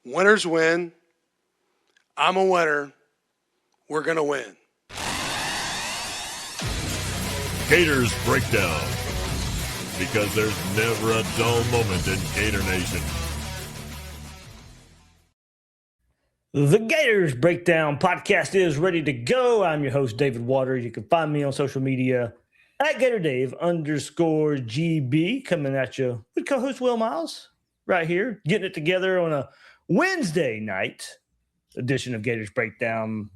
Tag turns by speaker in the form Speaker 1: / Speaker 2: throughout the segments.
Speaker 1: Winners win. I'm a winner. We're going to win.
Speaker 2: Gators Breakdown, because there's never a dull moment in Gator Nation.
Speaker 3: The Gators Breakdown podcast is ready to go. I'm your host, David Waters. You can find me on social media at GatorDave_GB, coming at you with co-host Will Miles right here, getting it together on a Wednesday night edition of Gators Breakdown.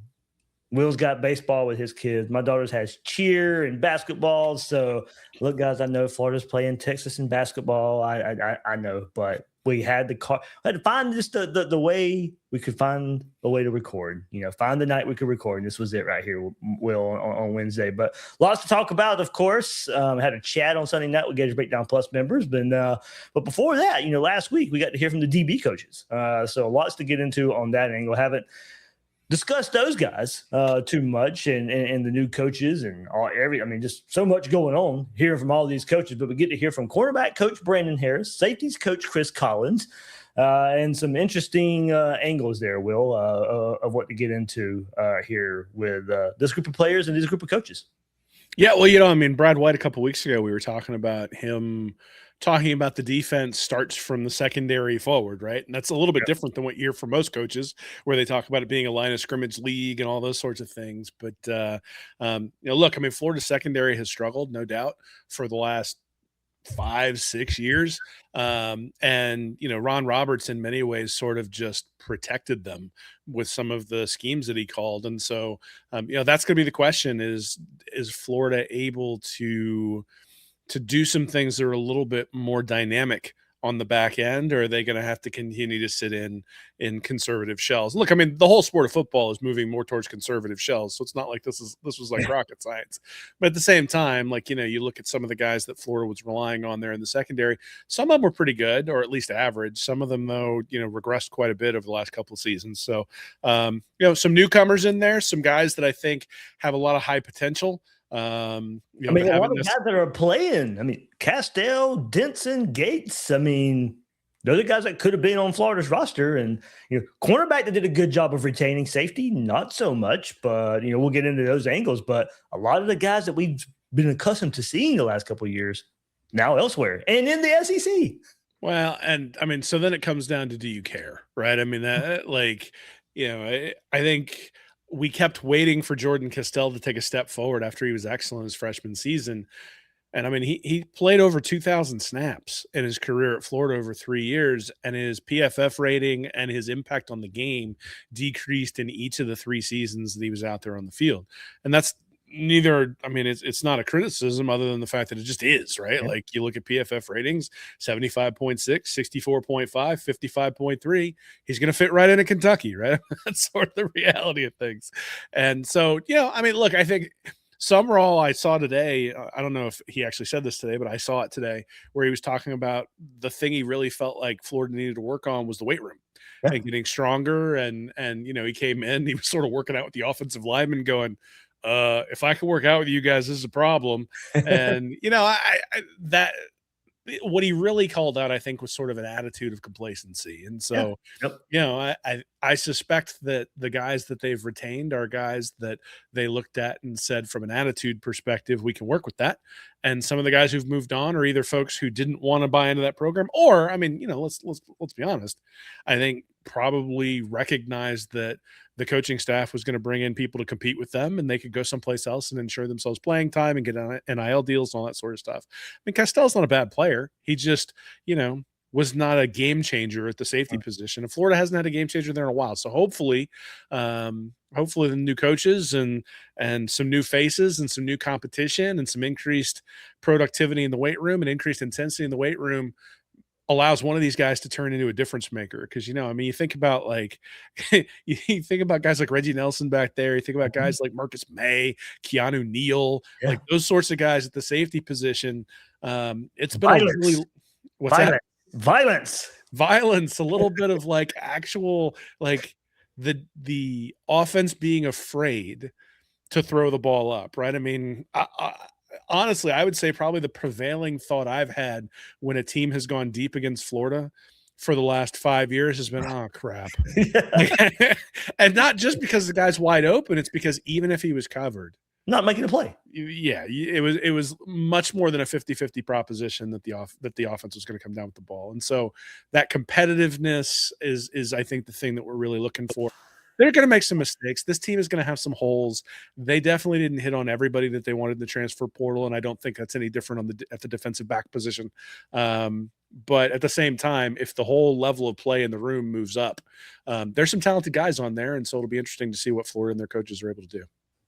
Speaker 3: Will's got baseball with his kids. My daughter's has cheer and basketball. So, look, guys, I know Florida's playing Texas in basketball. I know, but we had to find just the way we could find a way to record. Find the night we could record. And this was it right here, Will, on Wednesday. But lots to talk about, of course. Had a chat on Sunday night with Gators Breakdown Plus members. But before that, last week we got to hear from the DB coaches. So lots to get into on that angle. Haven't discuss those guys too much and the new coaches and just so much going on hearing from all these coaches. But we get to hear from cornerback coach Brandon Harris, safeties coach Chris Collins, and some interesting angles there, Will, of what to get into here with this group of players and this group of coaches.
Speaker 4: Yeah, well, Brad White a couple weeks ago, we were talking about him talking about the defense starts from the secondary forward, right? And that's a little bit different than what you hear from most coaches, where they talk about it being a line of scrimmage league and all those sorts of things. But, look, Florida's secondary has struggled, no doubt, for the last 5-6 years. Ron Roberts in many ways sort of just protected them with some of the schemes that he called. And so, that's going to be the question is Florida able to do some things that are a little bit more dynamic on the back end, or are they going to have to continue to sit in conservative shells? Look, the whole sport of football is moving more towards conservative shells, so it's not like this was like rocket science. But at the same time, you look at some of the guys that Florida was relying on there in the secondary. Some of them were pretty good, or at least average. Some of them, though, regressed quite a bit over the last couple of seasons. So, some newcomers in there, some guys that I think have a lot of high potential. A lot of
Speaker 3: guys that are playing. Castell, Denson, Gates. Those are guys that could have been on Florida's roster. And, cornerback that did a good job of retaining. Safety, not so much. But, we'll get into those angles. But a lot of the guys that we've been accustomed to seeing the last couple of years now elsewhere and in the SEC.
Speaker 4: Well, and, so then it comes down to, do you care, right? I think – we kept waiting for Jordan Castell to take a step forward after he was excellent his freshman season. And he played over 2,000 snaps in his career at Florida over 3 years, and his PFF rating and his impact on the game decreased in each of the 3 seasons that he was out there on the field. And that's it's not a criticism other than the fact that it just is, right? Yeah. Like, you look at PFF ratings, 75.6, 64.5, 55.3. He's going to fit right into Kentucky, right? That's sort of the reality of things. And so, look, I think Summerall I saw today, I don't know if he actually said this today, but I saw it today, where he was talking about the thing he really felt like Florida needed to work on was the weight room. Yeah. And getting stronger. And he came in, he was sort of working out with the offensive lineman going, if I can work out with you guys, this is a problem. And, that what he really called out, I think, was sort of an attitude of complacency. And so, I suspect that the guys that they've retained are guys that they looked at and said, from an attitude perspective, we can work with that. And some of the guys who've moved on are either folks who didn't want to buy into that program, or, let's be honest, I think probably recognized that the coaching staff was going to bring in people to compete with them, and they could go someplace else and ensure themselves playing time and get NIL deals and all that sort of stuff. Castell's not a bad player. He just, was not a game changer at the safety position. And Florida hasn't had a game changer there in a while. So hopefully the new coaches and some new faces and some new competition and some increased productivity in the weight room and increased intensity in the weight room allows one of these guys to turn into a difference maker. Because, you think about you think about guys like Reggie Nelson back there. You think about guys like Marcus May, Keanu Neal, like those sorts of guys at the safety position. It's been a really
Speaker 3: violence,
Speaker 4: a little bit of actual the offense being afraid to throw the ball up, right? Honestly, I would say probably the prevailing thought I've had when a team has gone deep against Florida for the last 5 years has been, oh crap. And not just because the guy's wide open, it's because even if he was covered,
Speaker 3: not making a play.
Speaker 4: Yeah, it was much more than a 50-50 proposition that the offense was going to come down with the ball. And so that competitiveness is I think the thing that we're really looking for. They're going to make some mistakes. This team is going to have some holes. They definitely didn't hit on everybody that they wanted in the transfer portal, and I don't think that's any different at the defensive back position. But at the same time, if the whole level of play in the room moves up, there's some talented guys on there, and so it'll be interesting to see what Florida and their coaches are able to do.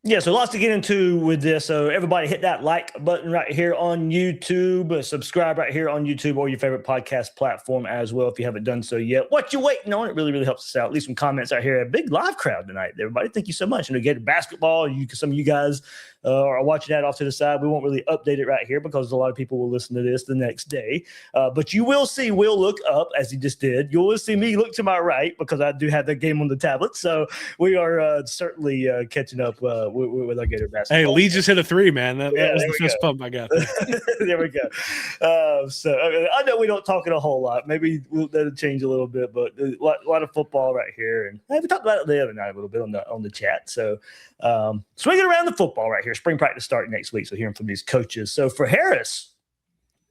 Speaker 3: Yeah, so lots to get into with this. So everybody hit that like button right here on YouTube. Subscribe right here on YouTube or your favorite podcast platform as well if you haven't done so yet. What you waiting on? It really, really helps us out. Leave some comments out here. A big live crowd tonight, everybody. Thank you so much. And Gator basketball, some of you guys are watching that off to the side. We won't really update it right here because a lot of people will listen to this the next day. But you will see Will look up as he just did. You will see me look to my right because I do have that game on the tablet. So we are certainly catching up with our Gator basketball.
Speaker 4: Hey, Lee just hit a 3 man. That was the fist pump I got there.
Speaker 3: There we go. So I know we don't talk it a whole lot. Maybe that'll change a little bit, but a lot of football right here. And we talked about it the other night a little bit on the chat. So swinging around the football right here. Spring practice starting next week. So hearing from these coaches. So for Harris,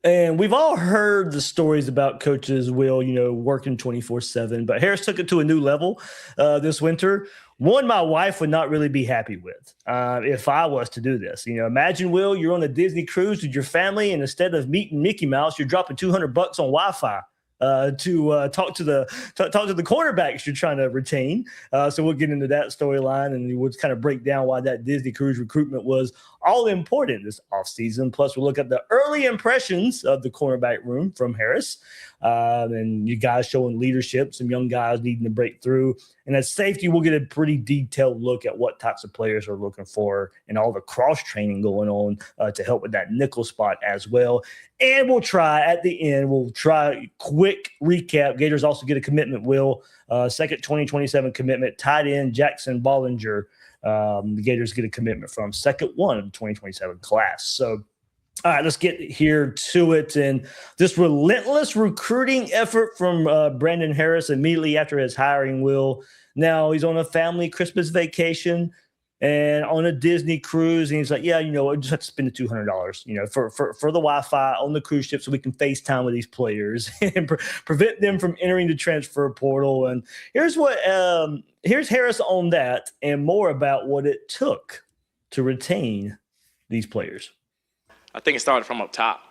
Speaker 3: and we've all heard the stories about coaches, Will, working 24/7, but Harris took it to a new level this winter. One my wife would not really be happy with if I was to do this. Imagine, Will, you're on a Disney cruise with your family, and instead of meeting Mickey Mouse, you're dropping $200 on Wi-Fi to talk to the cornerbacks you're trying to retain. So we'll get into that storyline, and we'll kind of break down why that Disney cruise recruitment was all important this offseason. Plus, we'll look at the early impressions of the cornerback room from Harris, and you guys showing leadership, some young guys needing to break through. And at safety, we'll get a pretty detailed look at what types of players are looking for and all the cross-training going on to help with that nickel spot as well. And we'll try quick recap. Gators also get a commitment, Will. Second 2027 commitment, tight end Jackson Bollinger. The Gators get a commitment from second one of the 2027 class. So, all right, let's get here to it. And this relentless recruiting effort from Brandon Harris immediately after his hiring, Will. Now he's on a family Christmas vacation and on a Disney cruise. And he's like, I just have to spend the $200, for the Wi-Fi on the cruise ship so we can FaceTime with these players and prevent them from entering the transfer portal. And here's Harris on that and more about what it took to retain these players.
Speaker 5: I think it started from up top.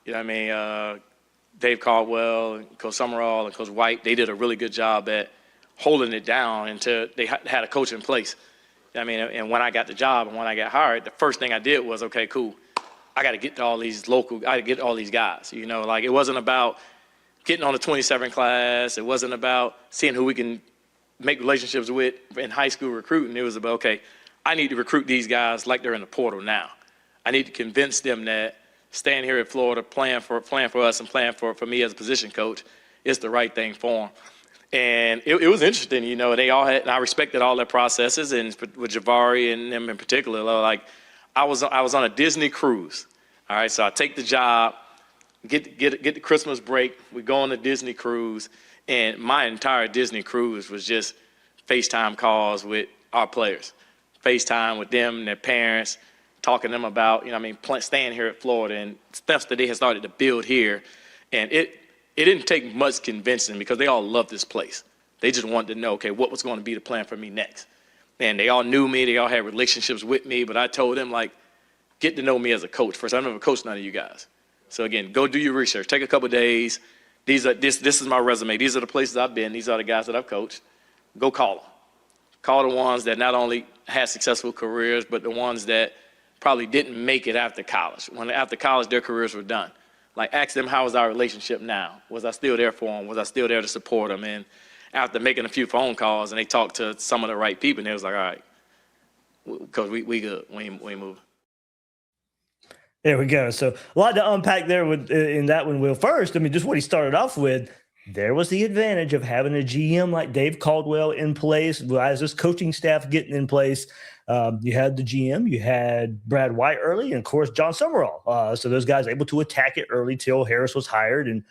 Speaker 5: Dave Caldwell, Coach Summerall, and Coach White, they did a really good job at holding it down until they had a coach in place. And when I got the job and when I got hired, the first thing I did was, okay, cool. I got to get to all these guys. It wasn't about getting on the 27 class. It wasn't about seeing who we can make relationships with in high school recruiting. It was about, okay, I need to recruit these guys like they're in the portal now. I need to convince them that staying here at Florida, playing for us and playing for me as a position coach is the right thing for them. And it was interesting, they all had, and I respected all their processes, and with Javari and them in particular, I was on a Disney cruise. All right, so I take the job, get the Christmas break, we go on the Disney cruise, and my entire Disney cruise was just FaceTime calls with our players, FaceTime with them and their parents, talking to them about, staying here at Florida and stuff that they had started to build here. And it didn't take much convincing because they all loved this place. They just wanted to know, okay, what was going to be the plan for me next? And they all knew me. They all had relationships with me. But I told them, get to know me as a coach first. I've never coached none of you guys. So, again, go do your research. Take a couple of days. This is my resume. These are the places I've been. These are the guys that I've coached. Go call them. Call the ones that not only had successful careers, but the ones that probably didn't make it after college. After college, their careers were done. Ask them, how is our relationship now? Was I still there for them? Was I still there to support them? And after making a few phone calls, and they talked to some of the right people, and they was like, all right, because we good. We ain't moving.
Speaker 3: There we go. So a lot to unpack there in that one, Will. First, just what he started off with, there was the advantage of having a GM like Dave Caldwell in place, as this coaching staff getting in place. You had the GM, you had Brad White early, and of course John Summerall. So those guys able to attack it early till Harris was hired, and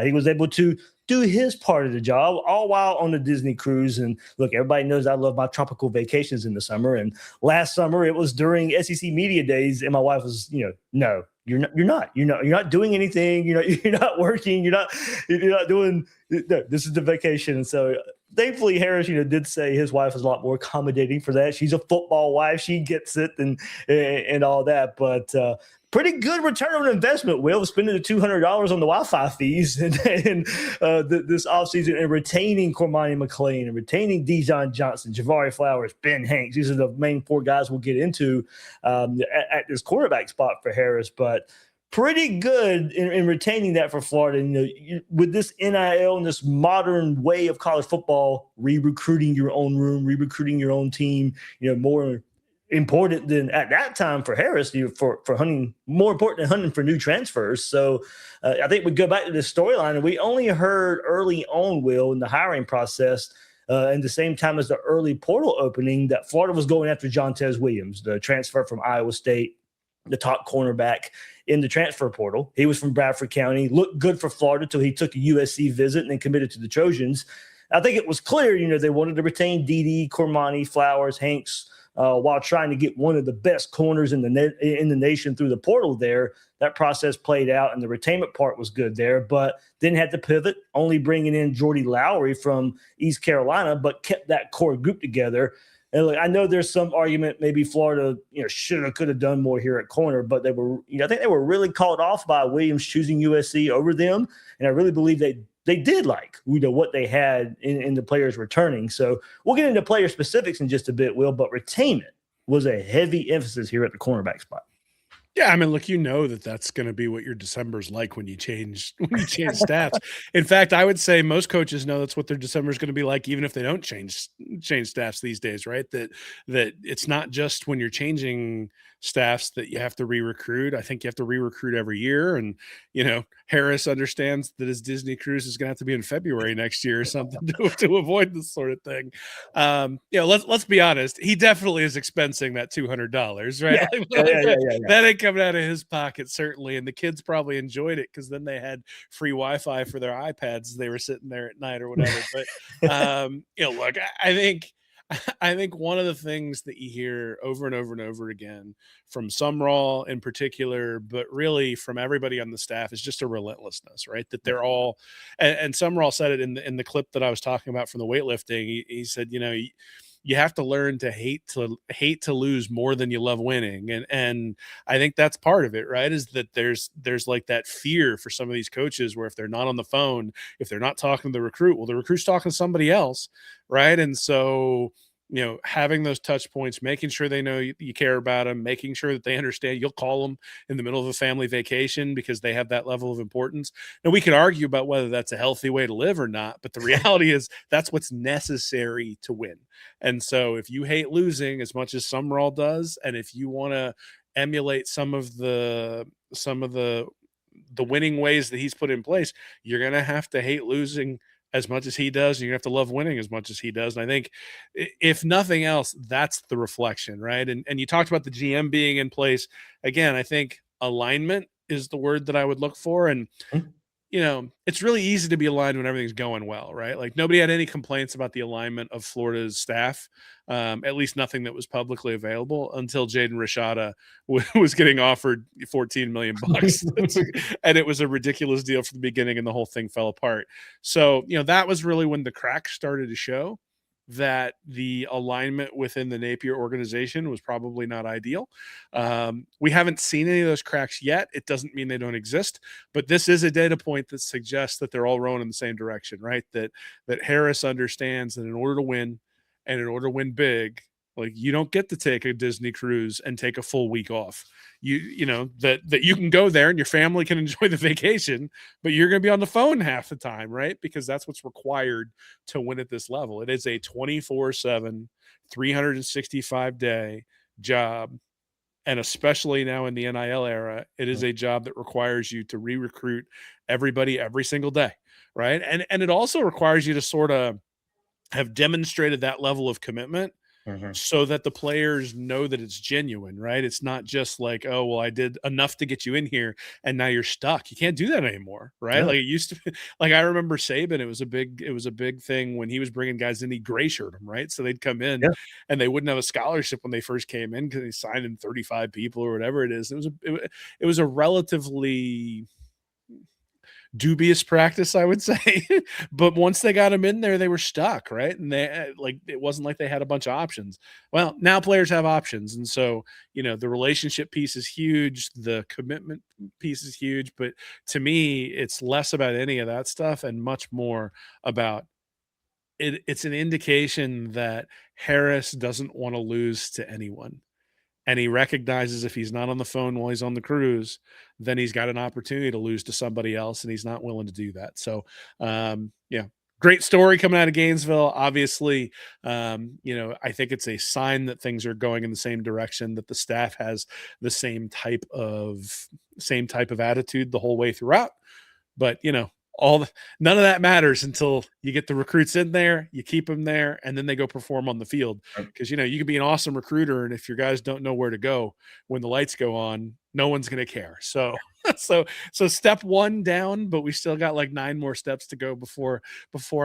Speaker 3: He was able to do his part of the job, all while on the Disney cruise. And look, everybody knows I love my tropical vacations in the summer. And last summer, it was during SEC media days, and my wife was, no, you're not doing anything. You're not working. You're not doing. No, this is the vacation. And so, thankfully, Harris, did say his wife was a lot more accommodating for that. She's a football wife; she gets it, and all that. But pretty good return on investment, Will, spending the $200 on the Wi-Fi fees and this offseason, and retaining Cormani McClain and retaining Dijon Johnson, Javari Flowers, Ben Hanks. These are the main 4 guys we'll get into at this quarterback spot for Harris. But pretty good in retaining that for Florida. With this NIL and this modern way of college football, re-recruiting your own room, re-recruiting your own team, more important than at that time for Harris, for hunting, more important than hunting for new transfers. So I think we go back to this storyline, and we only heard early on, Will, in the hiring process, in the same time as the early portal opening, that Florida was going after Jontez Williams, the transfer from Iowa State, the top cornerback in the transfer portal. He was from Bradford County, looked good for Florida till he took a USC visit and then committed to the Trojans. I think it was clear, they wanted to retain DD, Cormani, Flowers, Hanks, while trying to get one of the best corners in the nation through the portal there. That process played out, and the retainment part was good there, but then had to pivot, only bringing in Jordy Lowry from East Carolina, but kept that core group together. And look, I know there's some argument maybe Florida, should have, could have done more here at corner, but they were, I think they were really caught off by Williams choosing USC over them, and I really believe they did like, what they had in the players returning. So we'll get into player specifics in just a bit, Will, but retainment was a heavy emphasis here at the cornerback spot.
Speaker 4: Yeah, I mean, look, that's going to be what your December's like when you change stats. In fact, I would say most coaches know that's what their December is going to be like, even if they don't change staffs these days, right? That it's not just when you're changing staffs that you have to re-recruit. I think you have to re-recruit every year. And, Harris understands that his Disney cruise is going to have to be in February next year or something to avoid this sort of thing. Let's be honest. He definitely is expensing that $200, right?
Speaker 3: Yeah.
Speaker 4: That ain't coming out of his pocket, certainly. And the kids probably enjoyed it because then they had free Wi-Fi for their iPads as they were sitting there at night or whatever. But, look, I think one of the things that you hear over and over and over again from Sumrall in particular, but really from everybody on the staff, is just a relentlessness, right? That they're all, and Sumrall said it in the clip that I was talking about from the weightlifting. He said, you have to learn to hate to lose more than you love winning. And I think that's part of it, right? Is that there's like that fear for some of these coaches where if they're not on the phone, if they're not talking to the recruit, well, the recruit's talking to somebody else, right? And so, having those touch points, making sure they know you care about them, making sure that they understand you'll call them in the middle of a family vacation because they have that level of importance. Now, we could argue about whether that's a healthy way to live or not, but the reality is that's what's necessary to win. And so if you hate losing as much as Sumrall does, and if you want to emulate some of the winning ways that he's put in place, you're going to have to hate losing as much as he does. You're going to have to love winning as much as he does. And I think if nothing else, that's the reflection, right? And you talked about the GM being in place. Again, I think alignment is the word that I would look for. And, it's really easy to be aligned when everything's going well, right? Like nobody had any complaints about the alignment of Florida's staff, at least nothing that was publicly available until Jaden Rashada was getting offered $14 million. And it was a ridiculous deal from the beginning and the whole thing fell apart. So, that was really when the cracks started to show that the alignment within the Napier organization was probably not ideal. We haven't seen any of those cracks yet. It doesn't mean they don't exist, but this is a data point that suggests that they're all rowing in the same direction, right? That Harris understands that in order to win and in order to win big, like you don't get to take a Disney cruise and take a full week off. That you can go there and your family can enjoy the vacation, but you're going to be on the phone half the time, right? Because that's what's required to win at this level. It is a 24/7, 365-day job. And especially now in the NIL era, it is a job that requires you to re-recruit everybody every single day, right? And it also requires you to sort of have demonstrated that level of commitment so that the players know that it's genuine, right? It's not just like, oh, well, I did enough to get you in here and now you're stuck. You can't do that anymore, right?
Speaker 3: No.
Speaker 4: Like it used to be. Like I remember Saban, it was a big thing when he was bringing guys in, he gray shirt them, right? So they'd come in and they wouldn't have a scholarship when they first came in because he signed in 35 people or whatever it is. It was a relatively dubious practice, I would say. But once they got him in there, they were stuck, right? And they like it wasn't like they had a bunch of options. Well, now players have options, and so the relationship piece is huge, the commitment piece is huge. But to me, it's less about any of that stuff and much more about it. It's an indication that Harris doesn't want to lose to anyone. And he recognizes if he's not on the phone while he's on the cruise, then he's got an opportunity to lose to somebody else, and he's not willing to do that. So, great story coming out of Gainesville. Obviously, I think it's a sign that things are going in the same direction, that the staff has the same type of attitude the whole way throughout. But none of that matters until you get the recruits in there, you keep them there, and then they go perform on the field. Because you can be an awesome recruiter, and if your guys don't know where to go when the lights go on, no one's going to care. So step one down, but we still got like 9 more steps to go before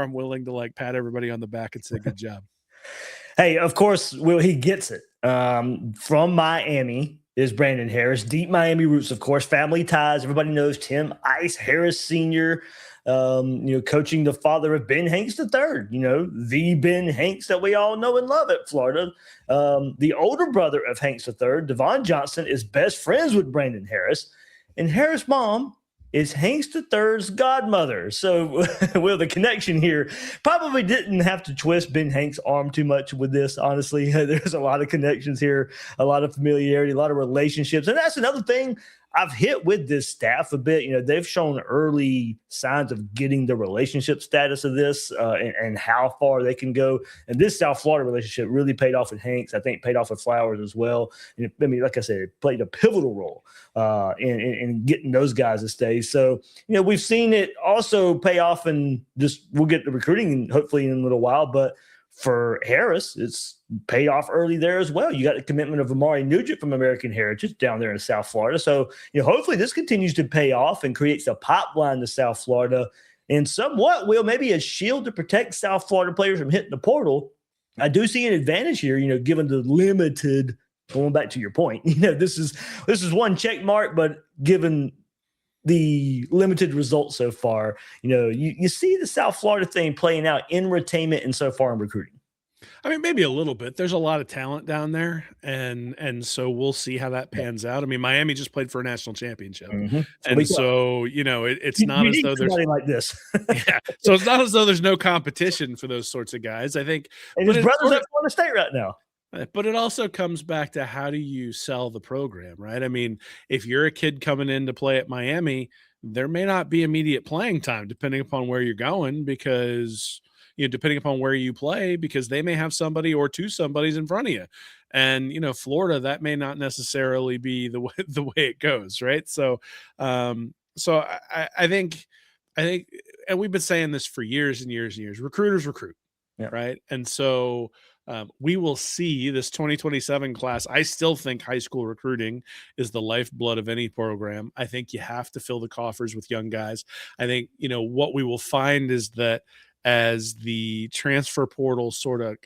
Speaker 4: I'm willing to like pat everybody on the back and say good job.
Speaker 3: Hey, of course, Will, he gets it. From Miami is Brandon Harris. Deep Miami roots, of course, family ties. Everybody knows Tim Ice Harris Sr., coaching the father of Ben Hanks III, the Ben Hanks that we all know and love at Florida. The older brother of Hanks III, Devon Johnson, is best friends with Brandon Harris. And Harris' mom is Hanks III's godmother. So, Will, the connection here probably didn't have to twist Ben Hanks' arm too much with this, honestly. There's a lot of connections here, a lot of familiarity, a lot of relationships. And that's another thing I've hit with this staff a bit. They've shown early signs of getting the relationship status of this and how far they can go. And this South Florida relationship really paid off with Hanks. I think paid off with Flowers as well. And like I said, it played a pivotal role in getting those guys to stay. So, we've seen it also pay off, and we'll get the recruiting hopefully in a little while. But for Harris, it's paid off early there as well. You got the commitment of Amari Nugent from American Heritage down there in South Florida. So, hopefully this continues to pay off and creates a pipeline to South Florida and somewhat, Will, maybe a shield to protect South Florida players from hitting the portal. I do see an advantage here, given the limited, going back to your point, this is one check mark, but given the limited results so far, you see the South Florida thing playing out in retainment and so far in recruiting.
Speaker 4: I mean, maybe a little bit. There's a lot of talent down there, and so we'll see how that pans out. I mean, Miami just played for a national championship, and so it's not as though there's
Speaker 3: like this.
Speaker 4: So it's not as though there's no competition for those sorts of guys. I think,
Speaker 3: and his brother's at Florida State right now.
Speaker 4: But it also comes back to how do you sell the program, right? I mean, if you're a kid coming in to play at Miami, there may not be immediate playing time depending upon where you're going because depending upon where you play, because they may have somebody or two somebodies in front of you. And, Florida, that may not necessarily be the way it goes. Right. So, I think, and we've been saying this for years and years and years, recruiters recruit.
Speaker 3: Yeah.
Speaker 4: Right. And so, we will see this 2027 class. I still think high school recruiting is the lifeblood of any program. I think you have to fill the coffers with young guys. I think, what we will find is that as the transfer portal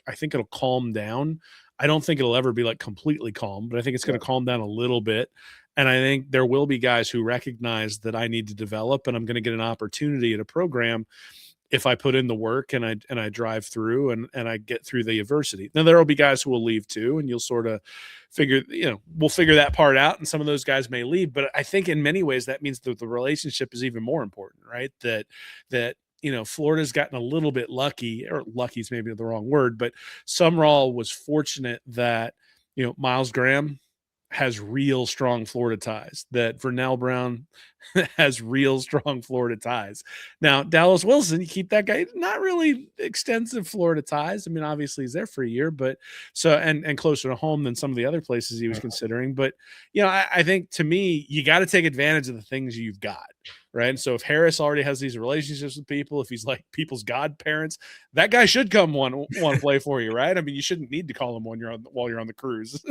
Speaker 4: I think it'll calm down. I don't think it'll ever be like completely calm, but I think it's going to calm down a little bit. And I think there will be guys who recognize that I need to develop and I'm going to get an opportunity at a program if I put in the work and I drive through and I get through the adversity. Now there will be guys who will leave too, and you'll sort of figure, we'll figure that part out, and some of those guys may leave. But I think in many ways that means that the relationship is even more important, right? That Florida's gotten a little bit lucky, or lucky is maybe the wrong word, but Sumrall was fortunate that Miles Graham has real strong Florida ties, that Vernell Brown has real strong Florida ties. Now, Dallas Wilson, you keep that guy, not really extensive Florida ties. I mean, obviously he's there for a year, but so, and closer to home than some of the other places he was considering. But, I think to me, you got to take advantage of the things you've got. right? And so if Harris already has these relationships with people, if he's like people's godparents, that guy should come want to play for you, right? I mean, you shouldn't need to call him while you're on the cruise.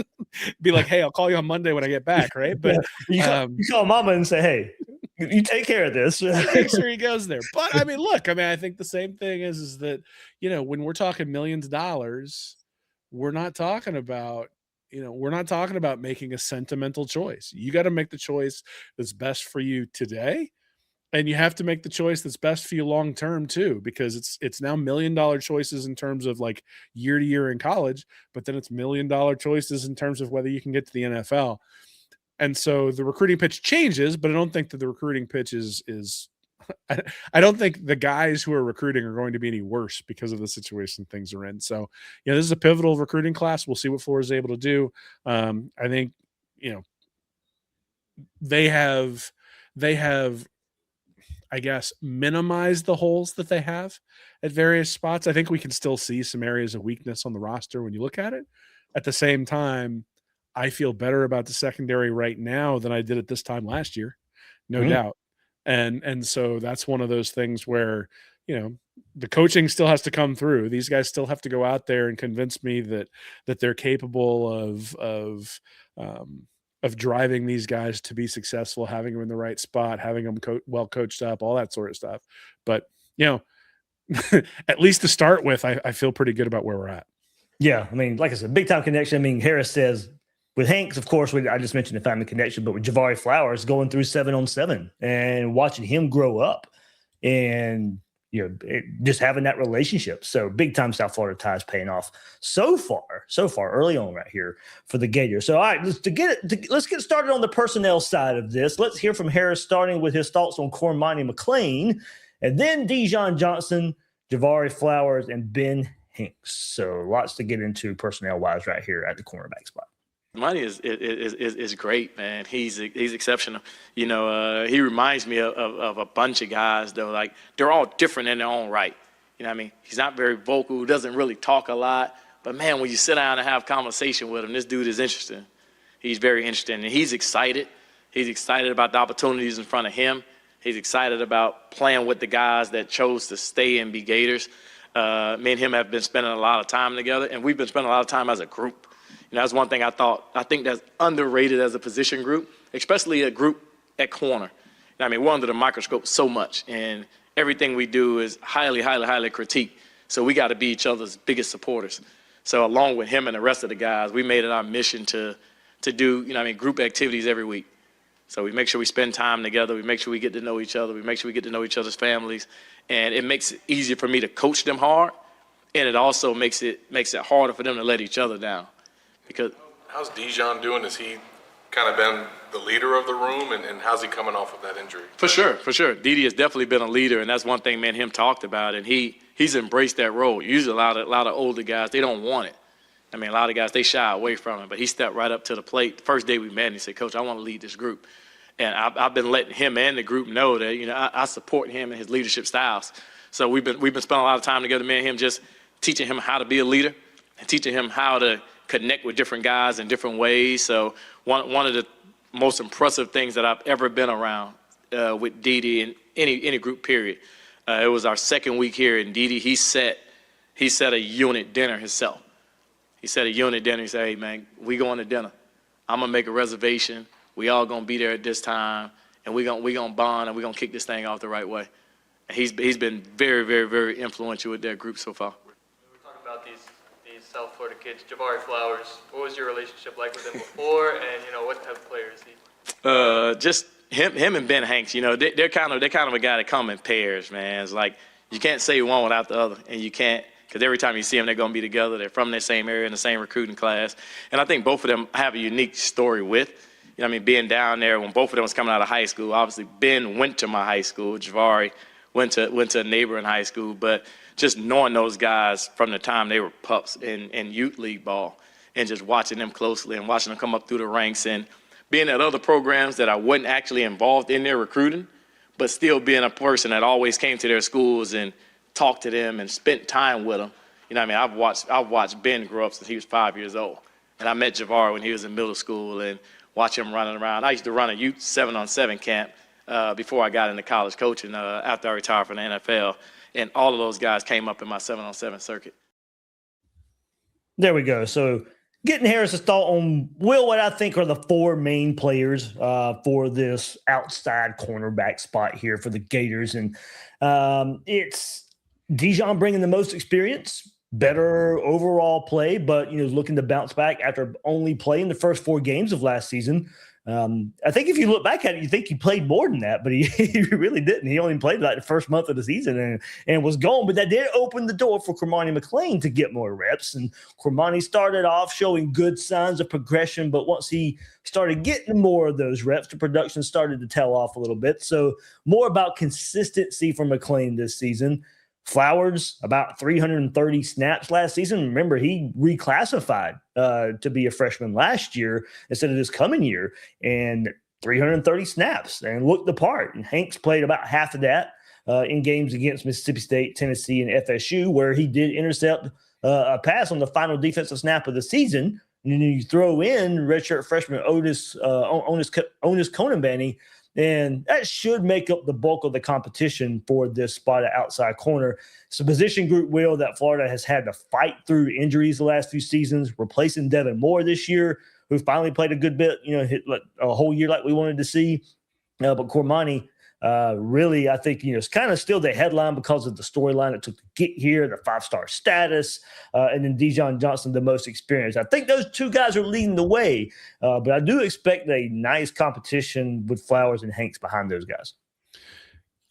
Speaker 4: Be like, hey, I'll call you on Monday when I get back, right? But
Speaker 3: you call mama and say, hey, you take care of this.
Speaker 4: make sure he goes there. But I mean, look, I think the same thing is that, when we're talking millions of dollars, we're not talking about making a sentimental choice. You got to make the choice that's best for you today. And you have to make the choice that's best for you long term too, because it's now $1 million choices in terms of like year to year in college, but then it's $1 million choices in terms of whether you can get to the NFL. And so the recruiting pitch changes, but I don't think that the recruiting pitch is I don't think the guys who are recruiting are going to be any worse because of the situation things are in. So, this is a pivotal recruiting class. We'll see what Florida is able to do. I think, they have, I guess, minimize the holes that they have at various spots. I think we can still see some areas of weakness on the roster when you look at it. At the same time, I feel better about the secondary right now than I did at this time last year, no doubt. And so that's one of those things where, the coaching still has to come through. These guys still have to go out there and convince me that they're capable of driving these guys to be successful, having them in the right spot, having them well coached up, all that sort of stuff. But, at least to start with, I feel pretty good about where we're at.
Speaker 3: Yeah. I mean, like I said, big time connection. I mean, Harris says with Hanks, of course, I just mentioned the family connection, but with Jahvari Flowers going through 7-on-7 and watching him grow up and, just having that relationship. So big time South Florida ties paying off so far early on right here for the Gators. So, all right, let's get started on the personnel side of this. Let's hear from Harris, starting with his thoughts on Cormani McClain, and then Dijon Johnson, Jahvari Flowers, and Ben Hanks. So lots to get into personnel-wise right here at the cornerback spot.
Speaker 5: Money is great, man. He's exceptional. He reminds me of a bunch of guys, though. Like, they're all different in their own right. You know what I mean? He's not very vocal, doesn't really talk a lot. But, man, when you sit down and have conversation with him, this dude is interesting. He's very interesting, and he's excited. He's excited about the opportunities in front of him. He's excited about playing with the guys that chose to stay and be Gators. Me and him have been spending a lot of time together, and we've been spending a lot of time as a group. That's one thing I think that's underrated as a position group, especially a group at corner. We're under the microscope so much, and everything we do is highly, highly, highly critiqued. So we got to be each other's biggest supporters. So along with him and the rest of the guys, we made it our mission to do, group activities every week. So we make sure we spend time together. We make sure we get to know each other. We make sure we get to know each other's families. And it makes it easier for me to coach them hard, and it also makes it harder for them to let each other down. Because
Speaker 6: how's Dijon doing? Has he kind of been the leader of the room, and how's he coming off of that injury?
Speaker 5: For sure. Didi has definitely been a leader, and that's one thing me and him talked about, and he's embraced that role. Usually a lot of older guys, they don't want it. A lot of guys, they shy away from it, but he stepped right up to the plate. The first day we met, and he said, Coach, I want to lead this group. And I've been letting him and the group know that, I support him and his leadership styles. So we've been spending a lot of time together, me and him, just teaching him how to be a leader and teaching him how to connect with different guys in different ways. So one of the most impressive things that I've ever been around with Didi in any group period, it was our second week here, and Didi, he set a unit dinner himself. He set a unit dinner. He said, hey, man, we going to dinner. I'm going to make a reservation. We all going to be there at this time, and we gonna bond, and we're going to kick this thing off the right way. And he's been very, very, very influential with that group so far.
Speaker 7: We're talking about these South Florida kids. Jahvari Flowers, what was your relationship like with him before, and, what type of player is he?
Speaker 5: Just him and Ben Hanks, they're kind of a guy that come in pairs, man. It's like you can't say one without the other, and you can't, because every time you see them, they're going to be together. They're from the same area in the same recruiting class. And I think both of them have a unique story with, being down there when both of them was coming out of high school. Obviously, Ben went to my high school. Jahvari went to a neighboring high school. But just knowing those guys from the time they were pups in youth league ball and just watching them closely and watching them come up through the ranks and being at other programs that I wasn't actually involved in their recruiting, but still being a person that always came to their schools and talked to them and spent time with them. I've watched Ben grow up since he was 5 years old. And I met Jahvari when he was in middle school and watch him running around. I used to run a youth 7-on-7 camp before I got into college coaching after I retired from the NFL. And all of those guys came up in my 7-on-7 circuit.
Speaker 3: There we go. So getting Harris's thought on, Will, what I think are the four main players for this outside cornerback spot here for the Gators. And it's Dijon bringing the most experience, better overall play, but, looking to bounce back after only playing the first 4 games of last season. I think if you look back at it, you think he played more than that, but he really didn't. He only played like the first month of the season and was gone. But that did open the door for Cormani McClain to get more reps. And Cormani started off showing good signs of progression, but once he started getting more of those reps, the production started to tail off a little bit. So more about consistency for McClain this season. Flowers, about 330 snaps last season. Remember, he reclassified to be a freshman last year instead of this coming year, and 330 snaps and looked the part. And Hanks played about half of that in games against Mississippi State, Tennessee, and FSU, where he did intercept a pass on the final defensive snap of the season. And then you throw in redshirt freshman Otis Conanbanny, and that should make up the bulk of the competition for this spot at outside corner. It's a position group, Will, that Florida has had to fight through injuries the last few seasons, replacing Devin Moore this year, who finally played a good bit, hit a whole year like we wanted to see. But Cormani, really, I think, it's kind of still the headline because of the storyline it took to get here, the 5-star status, and then Dijon Johnson, the most experienced. I think those two guys are leading the way, but I do expect a nice competition with Flowers and Hanks behind those guys.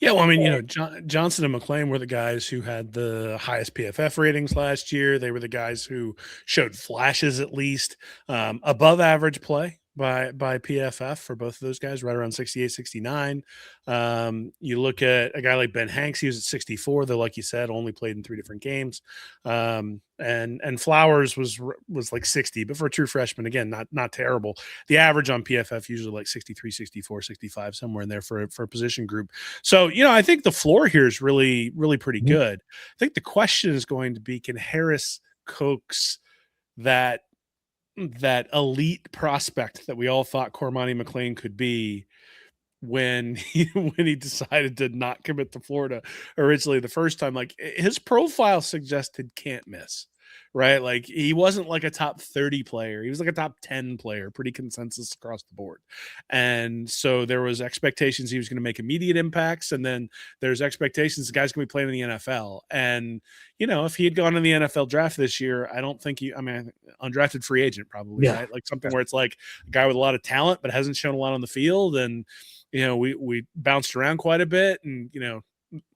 Speaker 4: Yeah, well, I mean, Johnson and McClain were the guys who had the highest PFF ratings last year. They were the guys who showed flashes, at least, above average play by PFF for both of those guys, right around 68, 69. You look at a guy like Ben Hanks, he was at 64, though, like you said, only played in 3 different games. And Flowers was like 60, but for a true freshman, again, not terrible. The average on PFF usually like 63, 64, 65, somewhere in there for a position group. So, I think the floor here is really, really pretty good. I think the question is going to be, can Harris coax that elite prospect that we all thought Cormani McClain could be when he decided to not commit to Florida originally the first time? Like, his profile suggested can't miss, right? Like, he wasn't like a top 30 player. He was like a top 10 player, pretty consensus across the board. And so there was expectations he was going to make immediate impacts. And then there's expectations the guy's going to be playing in the NFL. And, if he had gone in the NFL draft this year, I don't think undrafted free agent probably, right? Like something where it's like a guy with a lot of talent, but hasn't shown a lot on the field. And, we bounced around quite a bit, and,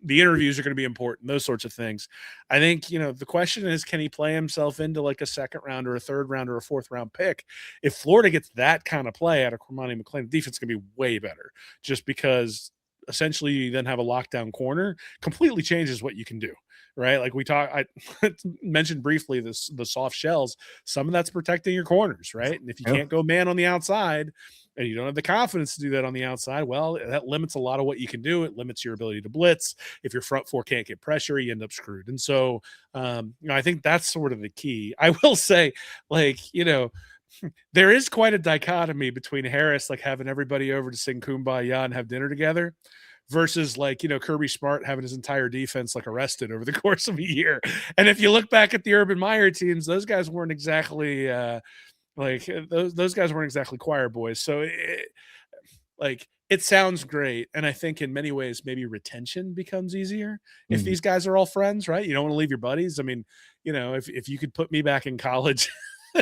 Speaker 4: the interviews are going to be important, those sorts of things. I think, the question is, can he play himself into like a second round or a third round or a fourth round pick? If Florida gets that kind of play out of Cormani McClain, the defense is going to be way better, just because essentially you then have a lockdown corner, completely changes what you can do, right? Like I mentioned briefly the soft shells, some of that's protecting your corners, right? And if you can't go man on the outside, and you don't have the confidence to do that on the outside, well, that limits a lot of what you can do. It limits your ability to blitz. If your front four can't get pressure, you end up screwed. And so, I think that's sort of the key. I will say, there is quite a dichotomy between Harris, like having everybody over to sing Kumbaya and have dinner together, versus Kirby Smart having his entire defense like arrested over the course of a year. And if you look back at the Urban Meyer teams, those guys weren't exactly those guys weren't exactly choir boys. So it sounds great. And I think in many ways, maybe retention becomes easier if these guys are all friends, right? You don't want to leave your buddies. I mean, if you could put me back in college,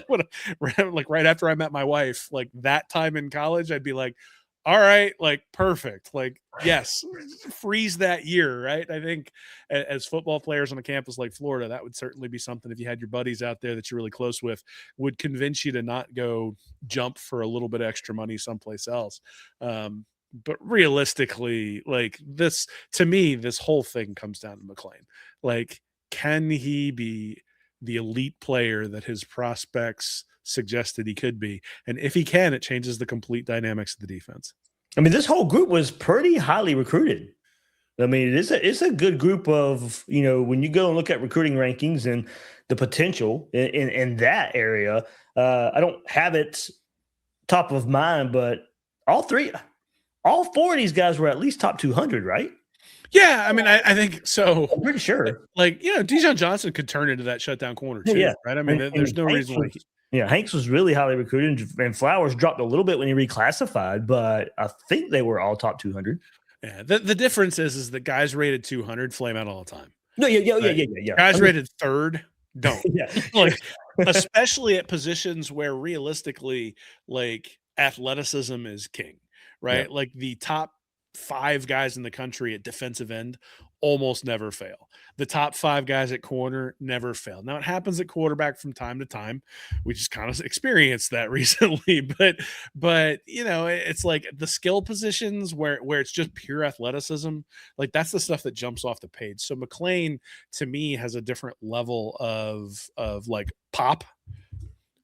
Speaker 4: like right after I met my wife, like that time in college, I'd be like, all right, like perfect. Like, yes, freeze that year, right? I think as football players on a campus like Florida, that would certainly be something, if you had your buddies out there that you're really close with, would convince you to not go jump for a little bit extra money someplace else. But realistically, like this, to me, this whole thing comes down to McClain. Like, can he be the elite player that his prospects suggested he could be? And if he can, it changes the complete dynamics of the defense.
Speaker 3: I mean, this whole group was pretty highly recruited. I mean, it's a good group of, when you go and look at recruiting rankings and the potential in that area, I don't have it top of mind, but all three all 4 of these guys were at least top 200, right?
Speaker 4: Yeah, I mean, I think so.
Speaker 3: I'm pretty sure.
Speaker 4: Like, Dijon Johnson could turn into that shutdown corner too,
Speaker 3: Yeah.
Speaker 4: right? I mean, there's no reason why.
Speaker 3: Hanks was really highly recruited, and Flowers dropped a little bit when he reclassified, but I think they were all top 200.
Speaker 4: Yeah, the difference is that guys rated 200 flame out all the time.
Speaker 3: No, yeah.
Speaker 4: Guys rated third don't.
Speaker 3: Yeah.
Speaker 4: Like, especially at positions where realistically, like, athleticism is king, right?
Speaker 3: Yeah.
Speaker 4: Like, the top 5 guys in the country at defensive end almost never fail. The top 5 guys at corner never fail. Now, it happens at quarterback from time to time. We just kind of experienced that recently, but it's like the skill positions where it's just pure athleticism. Like, that's the stuff that jumps off the page. So McClain, to me, has a different level of like pop.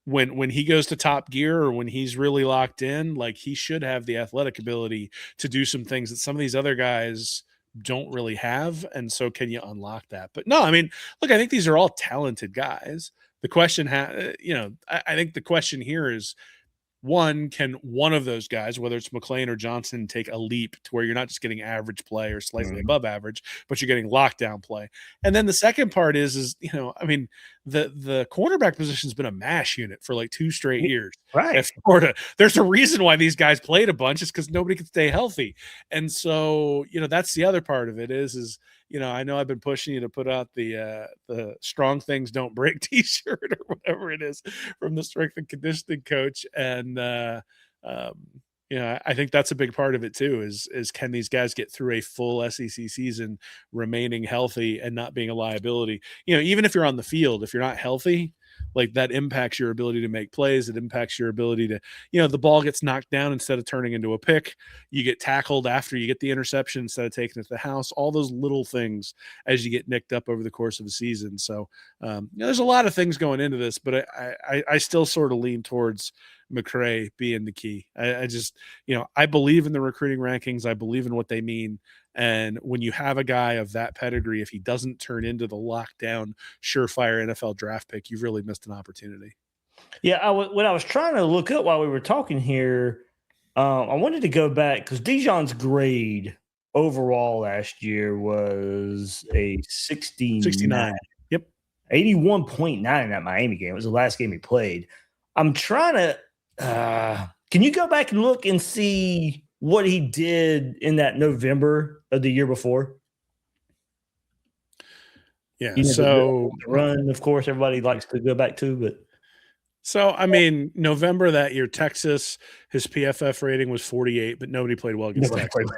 Speaker 4: When he goes to top gear, or when he's really locked in, like, he should have the athletic ability to do some things that some of these other guys don't really have. And so, can you unlock that? But no, I mean, look, I think these are all talented guys. The question, I think the question here is, one, can one of those guys, whether it's McClain or Johnson, take a leap to where you're not just getting average play or slightly above average, but you're getting lockdown play? And then the second part is I mean, the cornerback position's been a mash unit for like 2 straight years.
Speaker 3: Right.
Speaker 4: At Florida. There's a reason why these guys played a bunch, is because nobody could stay healthy. And so, that's the other part of it is I know I've been pushing you to put out the strong things don't break t-shirt or whatever it is from the strength and conditioning coach. And, I think that's a big part of it too, is can these guys get through a full SEC season remaining healthy and not being a liability? Even if you're on the field, if you're not healthy, like, that impacts your ability to make plays. It impacts your ability to, the ball gets knocked down instead of turning into a pick. You get tackled after you get the interception instead of taking it to the house. All those little things as you get nicked up over the course of a season. So, there's a lot of things going into this, but I still sort of lean towards McCray being the key. I just, I believe in the recruiting rankings. I believe in what they mean. And when you have a guy of that pedigree, if he doesn't turn into the lockdown, surefire NFL draft pick, you've really missed an opportunity.
Speaker 3: Yeah, when I was trying to look up while we were talking here, I wanted to go back because Dijon's grade overall last year was a 69.
Speaker 4: Yep.
Speaker 3: 81.9 in that Miami game. It was the last game he played. I'm trying to can you go back and look and see what he did in that November of the year before?
Speaker 4: Yeah.
Speaker 3: So the run, of course, everybody likes to go back to, but
Speaker 4: so, I mean, November that year, Texas, his PFF rating was 48, but nobody played well against Texas.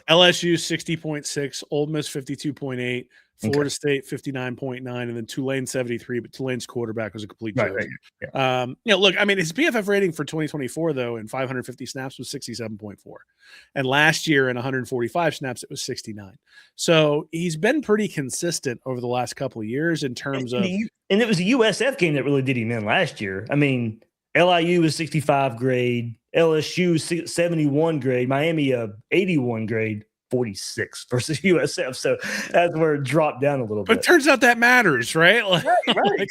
Speaker 4: LSU 60.6, Ole Miss 52.8, Florida State 59.9, and then Tulane 73, but Tulane's quarterback was a complete joke.
Speaker 3: Right. Yeah.
Speaker 4: Look, I mean, his PFF rating for 2024, though, in 550 snaps was 67.4. And last year in 145 snaps, it was 69. So he's been pretty consistent over the last couple of years in terms of.
Speaker 3: And it was a USF game that really did him in last year. I mean, LIU was 65 grade, LSU was 71 grade, Miami 81 grade. 46 versus USF, so that's where it dropped down a little bit.
Speaker 4: But it turns out that matters, right?
Speaker 3: Right.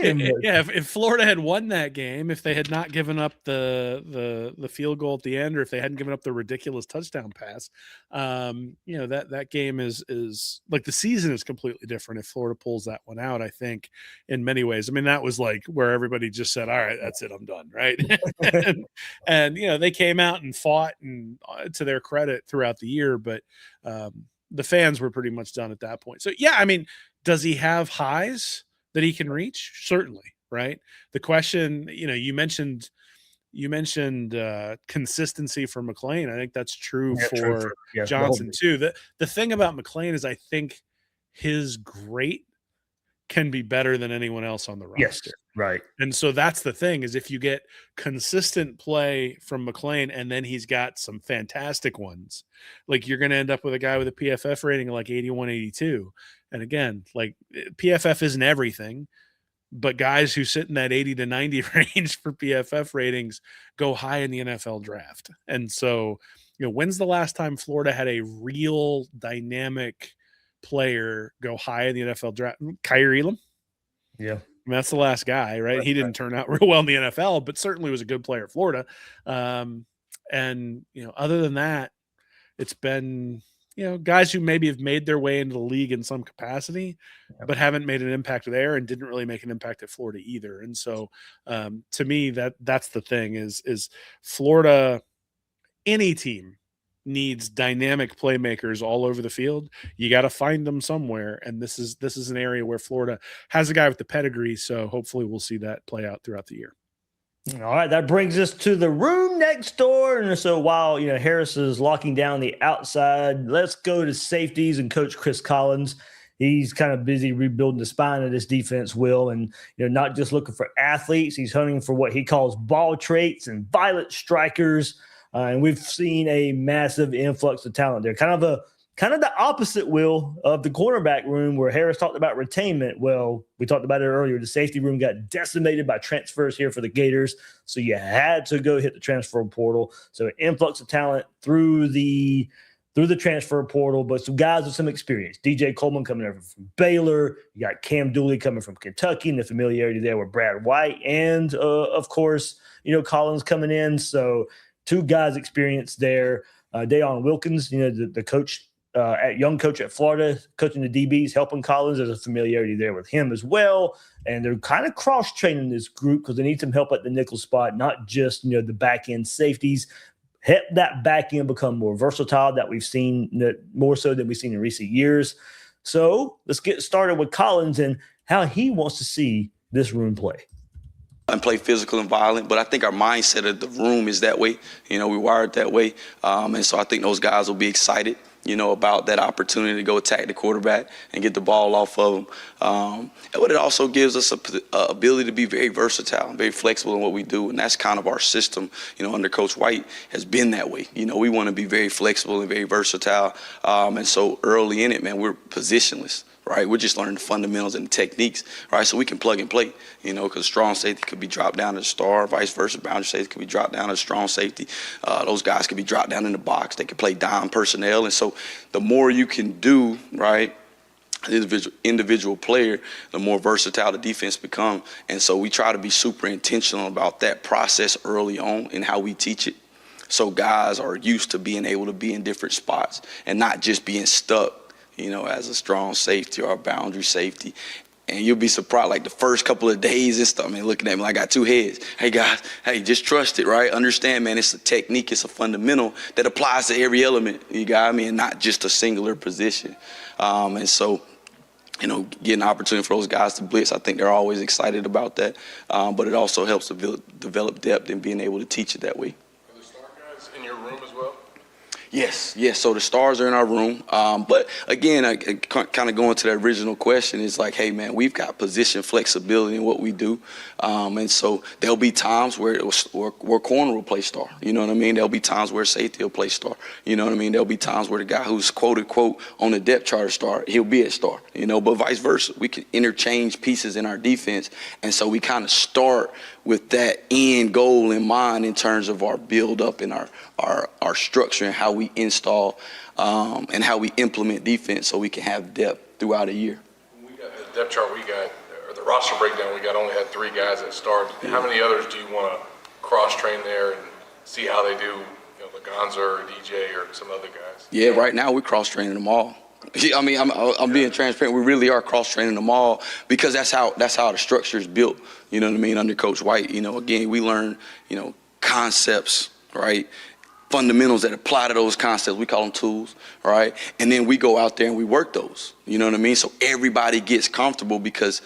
Speaker 4: If Florida had won that game, if they had not given up the field goal at the end, or if they hadn't given up the ridiculous touchdown pass, that game is like, the season is completely different if Florida pulls that one out. I think in many ways. I mean, that was like where everybody just said, "All right, that's it, I'm done." Right, and they came out and fought, and to their credit throughout the year, but the fans were pretty much done at that point. So yeah, I mean, does he have highs that he can reach? Certainly, right? The question, you mentioned consistency for McClain. I think that's true for Johnson too. The thing about McClain is I think his great can be better than anyone else on the roster.
Speaker 3: Yes, right.
Speaker 4: And so that's the thing, is if you get consistent play from McClain and then he's got some fantastic ones, like, you're going to end up with a guy with a PFF rating of like 81, 82. And again, like, PFF isn't everything, but guys who sit in that 80 to 90 range for PFF ratings go high in the NFL draft. And so, when's the last time Florida had a real dynamic player go high in the NFL draft? Kyrie Elam.
Speaker 3: Yeah.
Speaker 4: I mean, that's the last guy, right? He didn't turn out real well in the NFL, but certainly was a good player at Florida. And, other than that, it's been, guys who maybe have made their way into the league in some capacity, but haven't made an impact there and didn't really make an impact at Florida either. And so to me, that's the thing is Florida, any team needs dynamic playmakers all over the field. You got to find them somewhere. And this is an area where Florida has a guy with the pedigree. So hopefully we'll see that play out throughout the year.
Speaker 3: All right, that brings us to the room next door. And so while Harris is locking down the outside, let's go to safeties and Coach Chris Collins. He's kind of busy rebuilding the spine of this defense, Will, and not just looking for athletes. He's hunting for what he calls ball traits and violent strikers. And we've seen a massive influx of talent there. Kind of the opposite, Will, of the cornerback room where Harris talked about retainment. Well, we talked about it earlier. The safety room got decimated by transfers here for the Gators, so you had to go hit the transfer portal. So an influx of talent through the transfer portal, but some guys with some experience. DJ Coleman coming over from Baylor. You got Cam Dooley coming from Kentucky, and the familiarity there with Brad White. And, of course, Collins coming in. So two guys experienced there. Deion Wilkins, the coach, young coach at Florida, coaching the DBs, helping Collins. There's a familiarity there with him as well. And they're kind of cross-training this group because they need some help at the nickel spot, not just, the back-end safeties. Help that back end become more versatile that we've seen more so than we've seen in recent years. So let's get started with Collins and how he wants to see this room play.
Speaker 8: And play physical and violent, but I think our mindset of the room is that way. We wired that way. And so I think those guys will be excited, about that opportunity to go attack the quarterback and get the ball off of them. But it also gives us a ability to be very versatile and very flexible in what we do. And that's kind of our system, under Coach White has been that way. We want to be very flexible and very versatile. And so early in it, man, we're positionless. Right, we're just learning the fundamentals and the techniques, right? So we can plug and play, because strong safety could be dropped down to the star, vice versa. Boundary safety could be dropped down to strong safety. Those guys could be dropped down in the box. They could play dime personnel, and so the more you can do, right, individual player, the more versatile the defense becomes. And so we try to be super intentional about that process early on in how we teach it. So guys are used to being able to be in different spots and not just being stuck, as a strong safety or a boundary safety. And you'll be surprised, like the first couple of days and stuff, looking at me like I got two heads. Hey, guys, just trust it, right? Understand, man, it's a technique, it's a fundamental that applies to every element, you got me, and not just a singular position. And so, getting an opportunity for those guys to blitz, I think they're always excited about that. But it also helps to develop depth and being able to teach it that way.
Speaker 6: Are the star guys in your room as well?
Speaker 8: Yes. So the stars are in our room. But again, I kind of going to that original question is like, hey, man, we've got position flexibility in what we do. And so there'll be times where corner will play star. You know what I mean? There'll be times where safety will play star. You know what I mean? There'll be times where the guy who's quote unquote on the depth chart star, he'll be at star. But vice versa. We can interchange pieces in our defense. And so we kind of start with that end goal in mind in terms of our build up and our structure and how we install and how we implement defense so we can have depth throughout a year.
Speaker 6: When we got the depth chart, or the roster breakdown, only had 3 guys that started. How many others do you want to cross-train there and see how they do, Laganza or DJ or some other guys?
Speaker 8: Yeah, right now we're cross-training them all. I'm being transparent. We really are cross-training them all because that's how the structure is built. You know what I mean? Under Coach White, again, we learn, concepts, right? Fundamentals that apply to those concepts. We call them tools, right? And then we go out there and we work those. You know what I mean? So everybody gets comfortable because,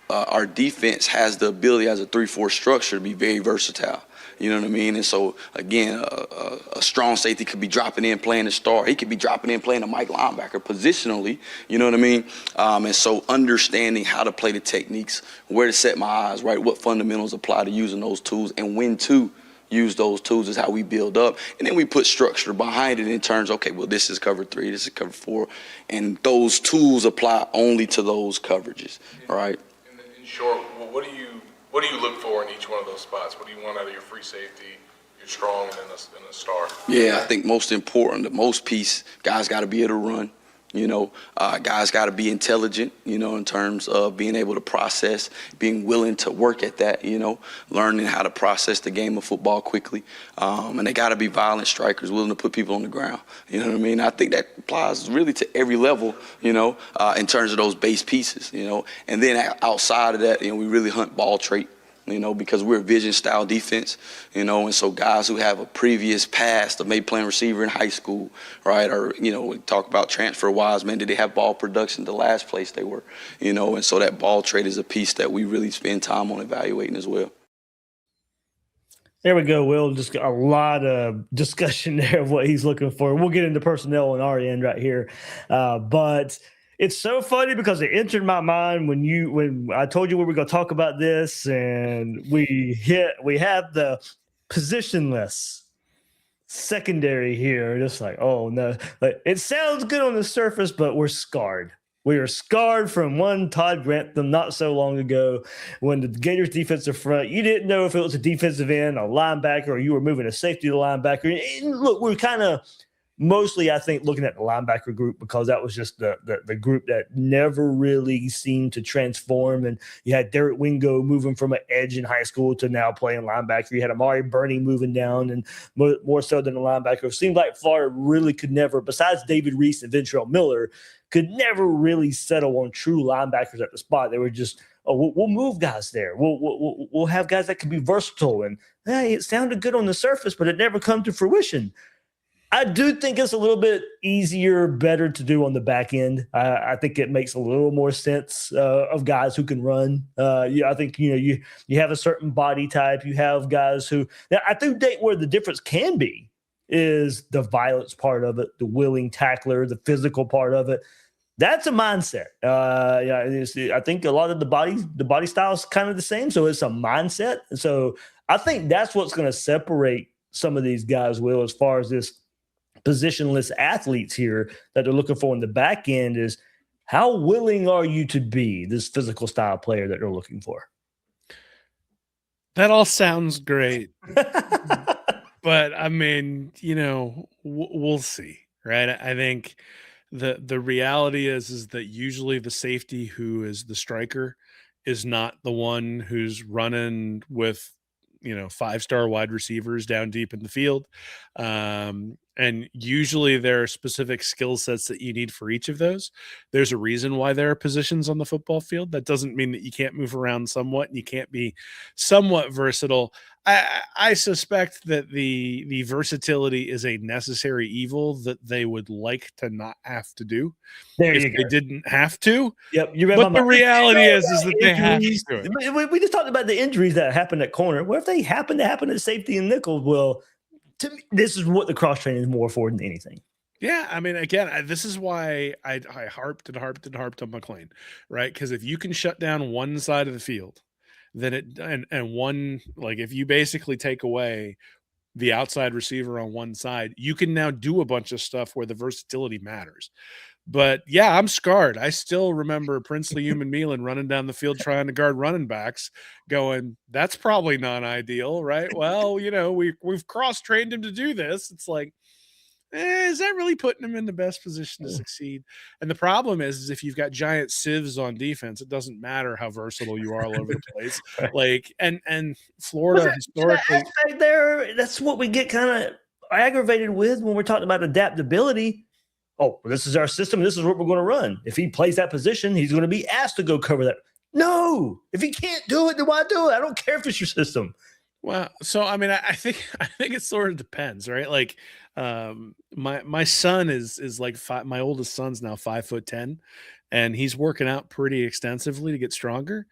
Speaker 8: our defense has the ability as a 3-4 structure to be very versatile. You know what I mean? And so, again, a strong safety could be dropping in playing the star. He could be dropping in playing a Mike linebacker positionally. You know what I mean? And so understanding how to play the techniques, where to set my eyes, right? What fundamentals apply to using those tools and when to use those tools is how we build up. And then we put structure behind it in terms, okay, well, this is cover 3, this is cover 4. And those tools apply only to those coverages, right?
Speaker 6: In short, what do you look for in each one of those spots? What do you want out of your free safety, your strong, and then a star?
Speaker 8: Yeah, I think most important, the most piece, guys got to be able to run, Guys got to be intelligent, in terms of being able to process, being willing to work at that, learning how to process the game of football quickly. And they got to be violent strikers, willing to put people on the ground. You know what I mean? I think that applies really to every level, in terms of those base pieces, And then outside of that, we really hunt ball trait. Because we're a vision style defense, and so guys who have a previous past of maybe playing receiver in high school, right? Or, we talk about transfer wise, man, did they have ball production the last place they were, and so that ball trait is a piece that we really spend time on evaluating as well.
Speaker 3: There we go, Will. Just a lot of discussion there of what he's looking for. We'll get into personnel on our end right here. But it's so funny because it entered my mind when I told you we were going to talk about this, and we have the positionless secondary here. Just like, oh no, like, it sounds good on the surface, but we're scarred. We are scarred from one Todd Grantham not so long ago when the Gators defensive front, you didn't know if it was a defensive end, a linebacker, or you were moving a safety to linebacker. And look, we're kind of mostly, I think, looking at the linebacker group because that was just the group that never really seemed to transform. And you had Derek Wingo moving from an edge in high school to now playing linebacker. You had Amari Burney moving down and more so than a linebacker. It seemed like Florida really could never, besides David Reese and Ventrell Miller, could never really settle on true linebackers at the spot. They were just, we'll move guys there. We'll have guys that can be versatile. And hey, it sounded good on the surface, but it never come to fruition. I do think it's a little bit easier, better to do on the back end. I think it makes a little more sense of guys who can run. I think you have a certain body type. You have guys who. Now, I think where the difference can be is the violence part of it, the willing tackler, the physical part of it. That's a mindset. I think a lot of the body style is kind of the same, so it's a mindset. And so I think that's what's going to separate some of these guys, Will, as far as this positionless athletes here that they're looking for in the back end is how willing are you to be this physical style player that they're looking for?
Speaker 4: That all sounds great. But I mean, we'll see, right? I think the reality is that usually the safety who is the striker is not the one who's running with, 5-star wide receivers down deep in the field. And usually there are specific skill sets that you need for each of those. There's a reason why there are positions on the football field. That doesn't mean that you can't move around somewhat and you can't be somewhat versatile. I suspect that the versatility is a necessary evil that they would like to not have to do if they didn't have to.
Speaker 3: Yep,
Speaker 4: but the reality is that they have to do it.
Speaker 3: We just talked about the injuries that happened at corner. What if they happen to happen at safety and nickel? Well, to me, this is what the cross training is more for than anything.
Speaker 4: Yeah, I mean, again, this is why I harped on McClain, right? Because if you can shut down one side of the field, then if you basically take away the outside receiver on one side, you can now do a bunch of stuff where the versatility matters. But yeah, I'm scarred. I still remember Princely Human Milan running down the field trying to guard running backs, going, "That's probably not ideal, right?" Well, we've cross-trained him to do this. It's like, is that really putting him in the best position to succeed? And the problem is if you've got giant sieves on defense, it doesn't matter how versatile you are all over the place. Like, and Florida historically,
Speaker 3: that's what we get kind of aggravated with when we're talking about adaptability. Oh, this is our system. This is what we're going to run. If he plays that position, he's going to be asked to go cover that. No, if he can't do it, then why do it? I don't care if it's your system.
Speaker 4: Well, so I mean, I think it sort of depends, right? Like, my son is like my oldest son's now 5'10", and he's working out pretty extensively to get stronger.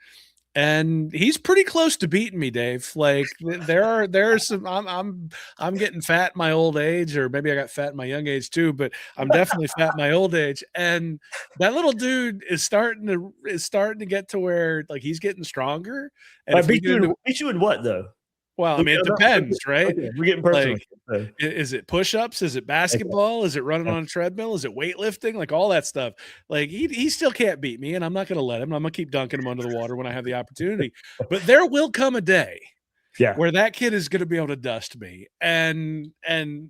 Speaker 4: And he's pretty close to beating me, Dave. Like there are some. I'm getting fat in my old age, or maybe I got fat in my young age too. But I'm definitely fat in my old age. And that little dude is starting to get to where like he's getting stronger. And
Speaker 3: beat you in what though?
Speaker 4: Well, I mean, it depends, right?
Speaker 3: Okay, we're getting personal.
Speaker 4: Like, is it push-ups? Is it basketball? Is it running on a treadmill? Is it weightlifting? Like all that stuff. Like he still can't beat me, and I'm not going to let him. I'm going to keep dunking him under the water when I have the opportunity. But there will come a day
Speaker 3: Yeah.
Speaker 4: where that kid is going to be able to dust me, and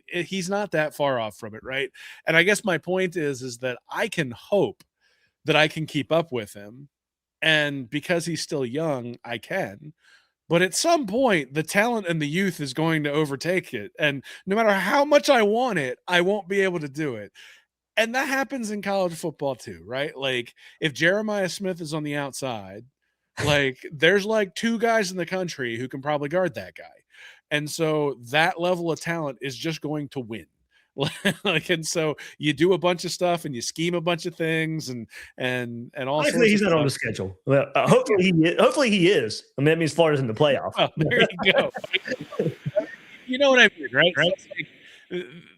Speaker 4: he's not that far off from it, right? And I guess my point is that I can hope that I can keep up with him, and because he's still young, I can. But at some point, the talent and the youth is going to overtake it, and no matter how much I want it, I won't be able to do it. And that happens in college football too, right? Like if Jeremiah Smith is on the outside, like there's like 2 guys in the country who can probably guard that guy. And so that level of talent is just going to win. Like, and so you do a bunch of stuff and you scheme a bunch of things and all sorts
Speaker 3: Hopefully he's
Speaker 4: of
Speaker 3: not on the
Speaker 4: stuff.
Speaker 3: schedule. Well, hopefully he is. I mean, that means Florida's in the playoff.
Speaker 4: Well, there you go. You know what I mean, right? So it's like,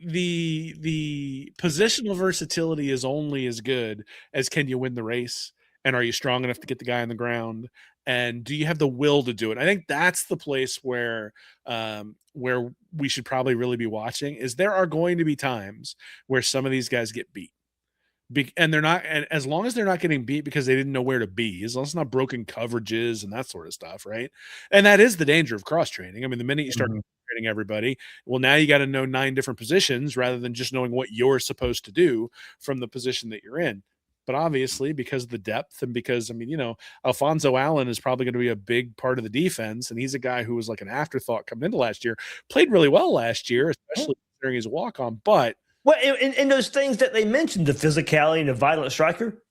Speaker 4: the positional versatility is only as good as can you win the race, and are you strong enough to get the guy on the ground, and do you have the will to do it? I think that's the place where we should probably really be watching. Is there are going to be times where some of these guys get beat. And they're not, and as long as they're not getting beat because they didn't know where to be, as long as it's not broken coverages and that sort of stuff, right? And that is the danger of cross training. I mean, the minute you start training everybody, well, now you got to know 9 different positions rather than just knowing what you're supposed to do from the position that you're in. But obviously, because of the depth and because, I mean, you know, Alfonso Allen is probably going to be a big part of the defense. And he's a guy who was like an afterthought coming into last year, played really well last year, especially during his walk on. But
Speaker 3: well, and those things that they mentioned, the physicality and the violent striker,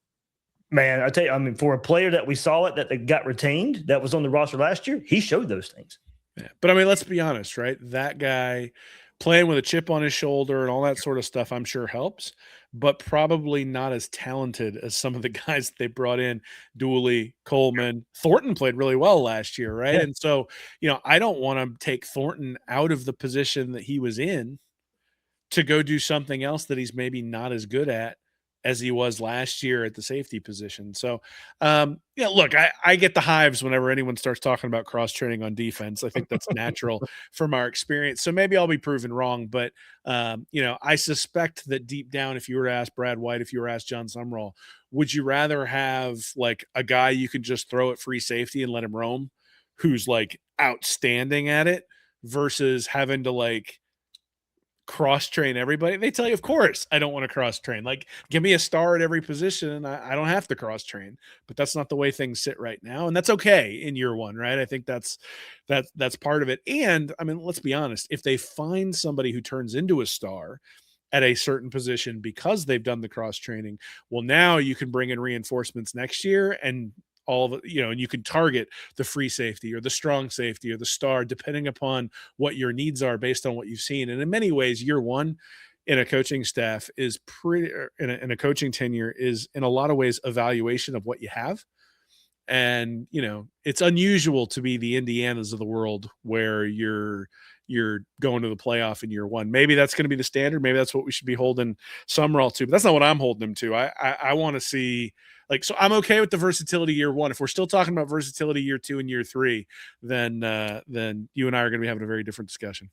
Speaker 3: man, I tell you, I mean, for a player that we saw it, that they got retained, that was on the roster last year, he showed those things.
Speaker 4: Yeah. But I mean, let's be honest, right? That guy playing with a chip on his shoulder and all that sort of stuff, I'm sure helps, but probably not as talented as some of the guys that they brought in. Dooley, Coleman, Thornton played really well last year, right?
Speaker 3: Yeah.
Speaker 4: And so, you know, I don't want to take Thornton out of the position that he was in to go do something else that he's maybe not as good at as he was last year at the safety position. So, yeah, look, I get the hives whenever anyone starts talking about cross training on defense. I think that's natural from our experience. So maybe I'll be proven wrong, but you know, I suspect that deep down, if you were to ask Brad White, if you were to ask John Sumrall, would you rather have like a guy you can just throw at free safety and let him roam, who's like outstanding at it, versus having to like cross train everybody? They tell you, of course, I don't want to cross train. Like, give me a star at every position and I don't have to cross train. But that's not the way things sit right now. And that's okay in year one, right? I think that's part of it. And I mean, let's be honest, if they find somebody who turns into a star at a certain position because they've done the cross training, well, now you can bring in reinforcements next year and all of it, you know, and you can target the free safety or the strong safety or the star, depending upon what your needs are based on what you've seen. And in many ways, year one in a coaching staff is pretty, in a coaching tenure is in a lot of ways evaluation of what you have. And, you know, it's unusual to be the Indianas of the world where you're going to the playoff in year one. Maybe that's going to be the standard. Maybe that's what we should be holding Sumrall to, but that's not what I'm holding him to. I want to see, like, so I'm okay with the versatility year one. If we're still talking about versatility year 2 and year 3, then you and I are going to be having a very different discussion.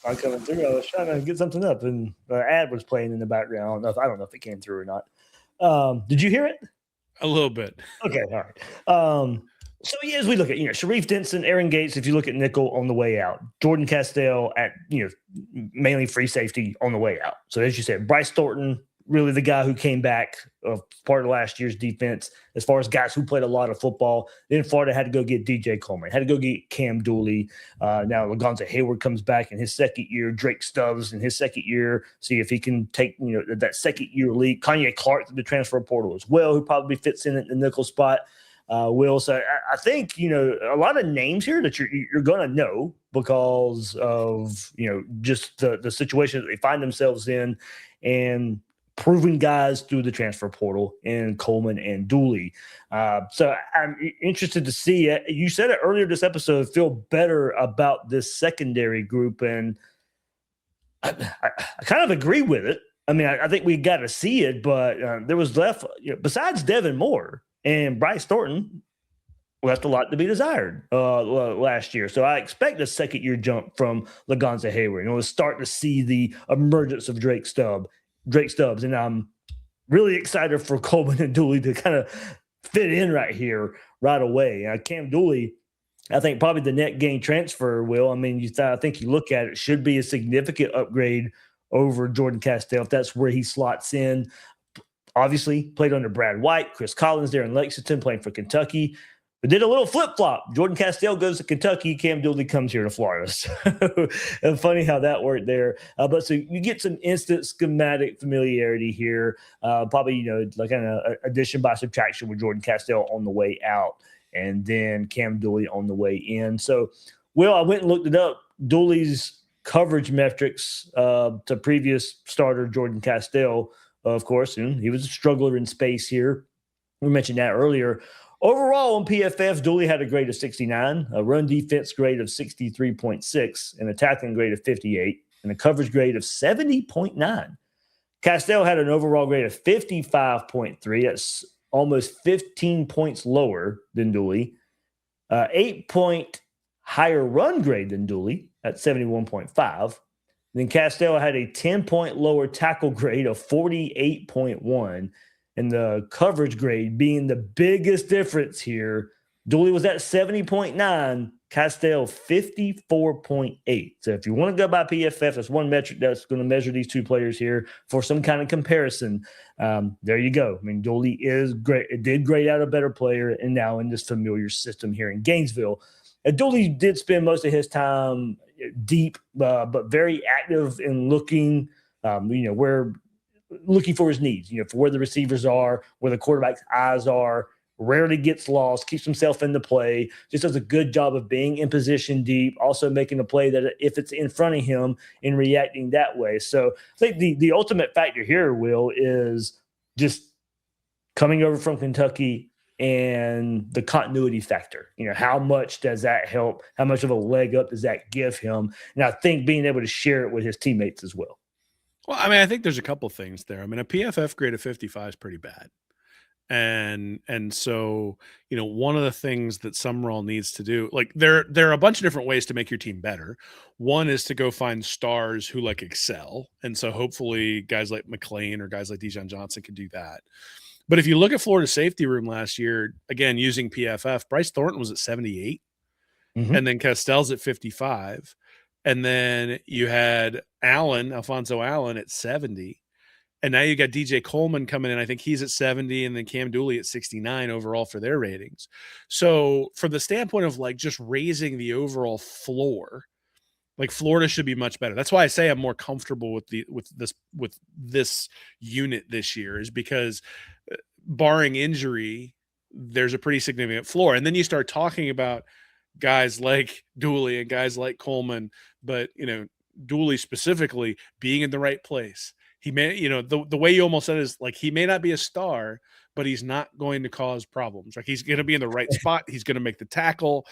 Speaker 3: I'm coming through. I was trying to get something up, and the ad was playing in the background. I don't know if it came through or not. Did you hear it?
Speaker 4: A little bit.
Speaker 3: Okay, all right. So yeah, as we look at, you know, Sharif Denson, Aaron Gates, if you look at nickel on the way out, Jordan Castell at, you know, mainly free safety on the way out. So as you said, Bryce Thornton, really the guy who came back of part of last year's defense as far as guys who played a lot of football. Then Florida had to go get DJ Coleman, had to go get Cam Dooley. Now Lagonza Hayward comes back in his second year, Drake Stubbs in his second year, see if he can take, you know, that second year lead. Kanye Clark to the transfer portal as well, who probably fits in at the nickel spot. Will. So I think, you know, a lot of names here that you're going to know because of, you know, just the situation that they find themselves in and proving guys through the transfer portal in Coleman and Dooley. So I'm interested to see, you said it earlier this episode, feel better about this secondary group. And I kind of agree with it. I mean, I think we got to see it, but there was left, you know, besides Devin Moore and Bryce Thornton, left a lot to be desired last year. So I expect a second-year jump from Lagonza Hayward. And we'll start to see the emergence of Drake Stubbs. And I'm really excited for Coleman and Dooley to kind of fit in right here right away. Cam Dooley, I think probably the net gain transfer will. I mean, I think you look at it, should be a significant upgrade over Jordan Castell if that's where he slots in. Obviously, played under Brad White, Chris Collins there in Lexington, playing for Kentucky. But did a little flip-flop. Jordan Castell goes to Kentucky. Cam Dooley comes here to Florida. So funny how that worked there. But so you get some instant schematic familiarity here. Probably, like kind of addition by subtraction with Jordan Castell on the way out, and then Cam Dooley on the way in. So, Will, I went and looked it up. Dooley's coverage metrics to previous starter Jordan Castell, of course, and he was a struggler in space here. We mentioned that earlier. Overall on PFF, Dooley had a grade of 69, a run defense grade of 63.6, an attacking grade of 58, and a coverage grade of 70.9. Castell had an overall grade of 55.3. That's almost 15 points lower than Dooley. 8-point higher run grade than Dooley at 71.5. Then Castell had a 10-point lower tackle grade of 48.1. And the coverage grade being the biggest difference here. Dooley was at 70.9, Castell 54.8. So if you want to go by PFF, that's one metric that's going to measure these two players here for some kind of comparison. There you go. I mean, Dooley is great. It did grade out a better player, and now in this familiar system here in Gainesville. Dooley did spend most of his time deep, but very active in looking, where looking for his needs, for where the receivers are, where the quarterback's eyes are, rarely gets lost, keeps himself in the play, just does a good job of being in position deep, also making a play that if it's in front of him and reacting that way. So I think the ultimate factor here, Will, is just coming over from Kentucky and the continuity factor. How much does that help? How much of a leg up does that give him? And I think being able to share it with his teammates as well.
Speaker 4: Well, I mean, I think there's a couple things there. I mean, a PFF grade of 55 is pretty bad. And so, one of the things that Summerall needs to do, like there are a bunch of different ways to make your team better. One is to go find stars who excel. And so hopefully guys like McClain or guys like Dijon Johnson can do that. But if you look at Florida's safety room last year, again, using PFF, Bryce Thornton was at 78 and then Castell's at 55. And then you had Alfonso Allen at 70. And now you got DJ Coleman coming in. I think he's at 70, and then Cam Dooley at 69 overall for their ratings. So from the standpoint of just raising the overall floor, Florida should be much better. That's why I say I'm more comfortable with this unit this year, is because barring injury, there's a pretty significant floor. And then you start talking about guys like Dooley and guys like Coleman, but Dooley specifically being in the right place. He may, the way you almost said is he may not be a star, but he's not going to cause problems. He's going to be in the right spot. He's going to make the tackle.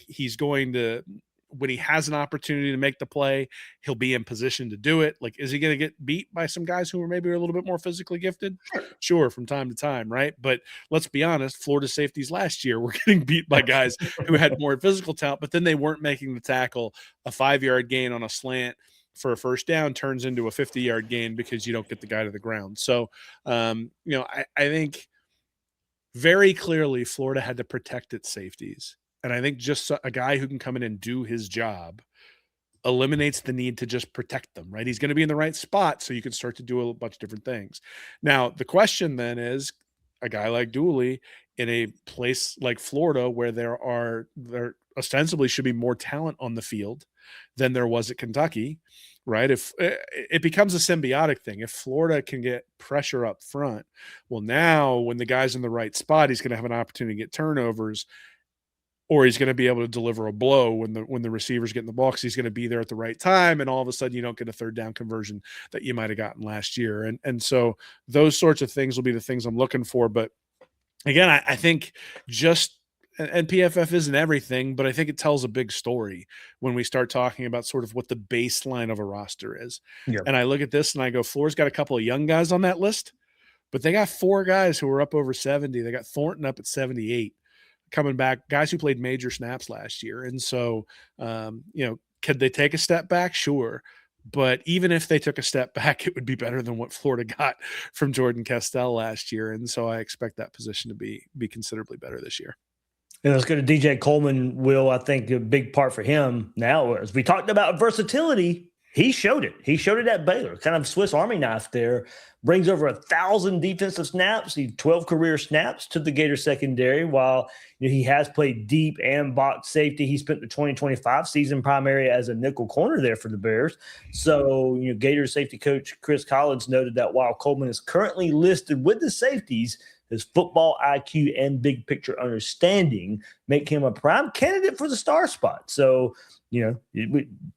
Speaker 4: He's going to, when he has an opportunity to make the play, he'll be in position to do it. Is he going to get beat by some guys who are maybe a little bit more physically gifted? Sure, from time to time, right? But let's be honest, Florida safeties last year were getting beat by guys who had more physical talent, but then they weren't making the tackle. A 5-yard gain on a slant for a first down turns into a 50-yard gain because you don't get the guy to the ground. So, I think very clearly Florida had to protect its safeties. And I think just a guy who can come in and do his job eliminates the need to just protect them, right? He's going to be in the right spot so you can start to do a bunch of different things. Now, the question then is, a guy like Dooley in a place like Florida where there ostensibly should be more talent on the field than there was at Kentucky, right? If it becomes a symbiotic thing, if Florida can get pressure up front, well, now when the guy's in the right spot, he's going to have an opportunity to get turnovers, or he's going to be able to deliver a blow when the receivers get in the ball because he's going to be there at the right time, and all of a sudden you don't get a third down conversion that you might have gotten last year. And so those sorts of things will be the things I'm looking for. But again, I think and PFF isn't everything, but I think it tells a big story when we start talking about sort of what the baseline of a roster is. Yeah. And I look at this and I go, Florida's got a couple of young guys on that list, but they got 4 guys who are up over 70. They got Thornton up at 78. Coming back, guys who played major snaps last year. And so, could they take a step back? Sure. But even if they took a step back, it would be better than what Florida got from Jordan Castell last year. And so I expect that position to be considerably better this year.
Speaker 3: And let's go to DJ Coleman. Will, I think a big part for him now, as we talked about versatility, he showed it. He showed it at Baylor, kind of Swiss Army knife there. Brings over 1,000 defensive snaps, 12 career snaps to the Gator secondary. While he has played deep and box safety, he spent the 2025 season primary as a nickel corner there for the Bears. So, Gator safety coach Chris Collins noted that while Coleman is currently listed with the safeties, his football IQ and big picture understanding make him a prime candidate for the star spot. So, there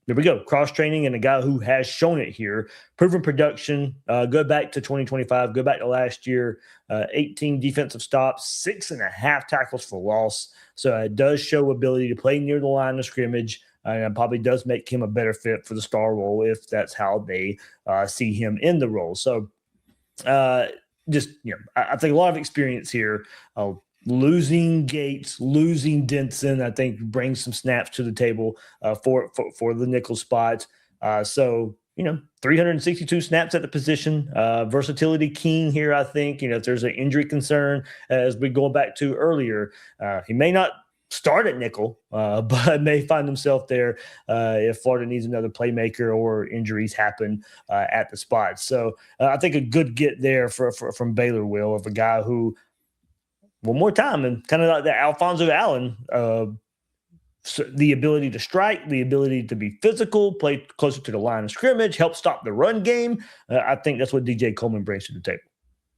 Speaker 3: we go. Cross-training and a guy who has shown it here. Proven production. Go back to 2025. Go back to last year. 18 defensive stops, 6.5 tackles for loss. So it does show ability to play near the line of scrimmage. And it probably does make him a better fit for the star role if that's how they see him in the role. So I think a lot of experience here. Losing Gates, losing Denson, I think brings some snaps to the table for the nickel spot. So 362 snaps at the position. Versatility king here, I think. If there's an injury concern, as we go back to earlier, he may not start at nickel, but may find himself there if Florida needs another playmaker or injuries happen at the spot. So I think a good get there from Baylor, Will, of a guy who, one more time, and kind of like the Alfonso Allen, the ability to strike, the ability to be physical, play closer to the line of scrimmage, help stop the run game. I think that's what DJ Coleman brings to the table.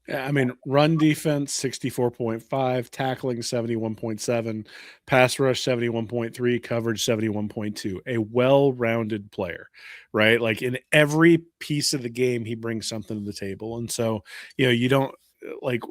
Speaker 4: I mean, run defense 64.5, tackling 71.7, pass rush 71.3, coverage 71.2. A well-rounded player, right? Like in every piece of the game, he brings something to the table. And so, you don't like.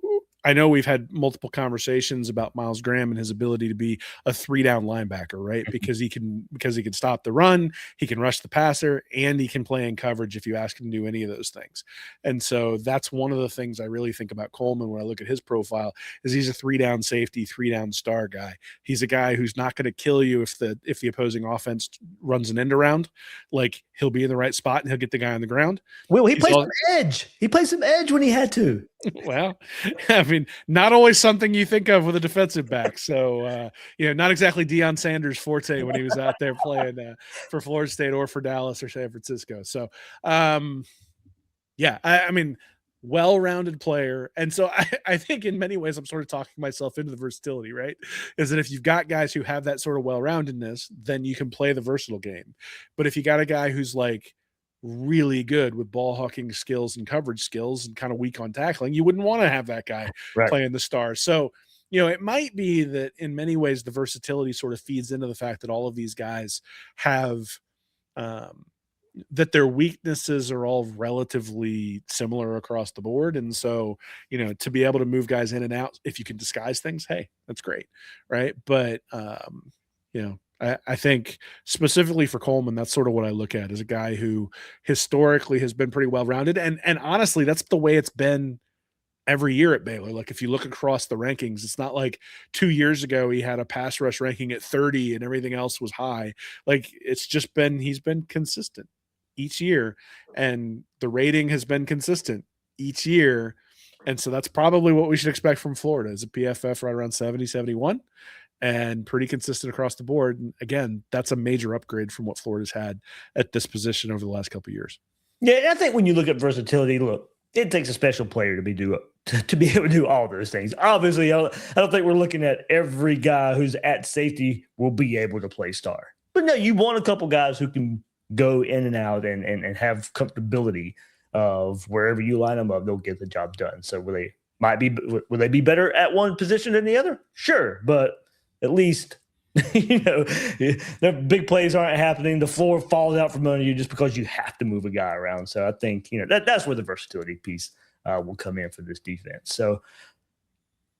Speaker 4: I know we've had multiple conversations about Miles Graham and his ability to be a 3-down linebacker, right? Because he can stop the run, he can rush the passer, and he can play in coverage if you ask him to do any of those things. And so that's one of the things I really think about Coleman when I look at his profile is he's a 3-down safety, 3-down star guy. He's a guy who's not going to kill you if the opposing offense runs an end around. Like, he'll be in the right spot and he'll get the guy on the ground.
Speaker 3: Will, he plays some edge. He played some edge when he had to.
Speaker 4: Well, I mean, not always something you think of with a defensive back. So, not exactly Deion Sanders' forte when he was out there playing for Florida State or for Dallas or San Francisco. So, I mean, well-rounded player. And so I think in many ways I'm sort of talking myself into the versatility, right? Is that if you've got guys who have that sort of well-roundedness, then you can play the versatile game. But if you got a guy who's like really good with ball hawking skills and coverage skills and kind of weak on tackling, you wouldn't want to have that guy playing the star. So, it might be that in many ways the versatility sort of feeds into the fact that all of these guys have that their weaknesses are all relatively similar across the board. And so, to be able to move guys in and out, if you can disguise things, hey, that's great. Right. But, I think specifically for Coleman, that's sort of what I look at as a guy who historically has been pretty well-rounded. And honestly, that's the way it's been every year at Baylor. Like if you look across the rankings, it's not like 2 years ago he had a pass rush ranking at 30 and everything else was high. Like it's just he's been consistent each year, and the rating has been consistent each year. And so that's probably what we should expect from Florida is a PFF right around 70, 71. And pretty consistent across the board. And again, that's a major upgrade from what Florida's had at this position over the last couple of years.
Speaker 3: Yeah, I think when you look at versatility, look, it takes a special player to be able to do all those things. Obviously, I don't think we're looking at every guy who's at safety will be able to play star. But no, you want a couple guys who can go in and out and have comfortability of wherever you line them up, they'll get the job done. So will they be better at one position than the other? Sure, but at least, their big plays aren't happening. The floor falls out from under you just because you have to move a guy around. So I think, that's where the versatility piece will come in for this defense. So,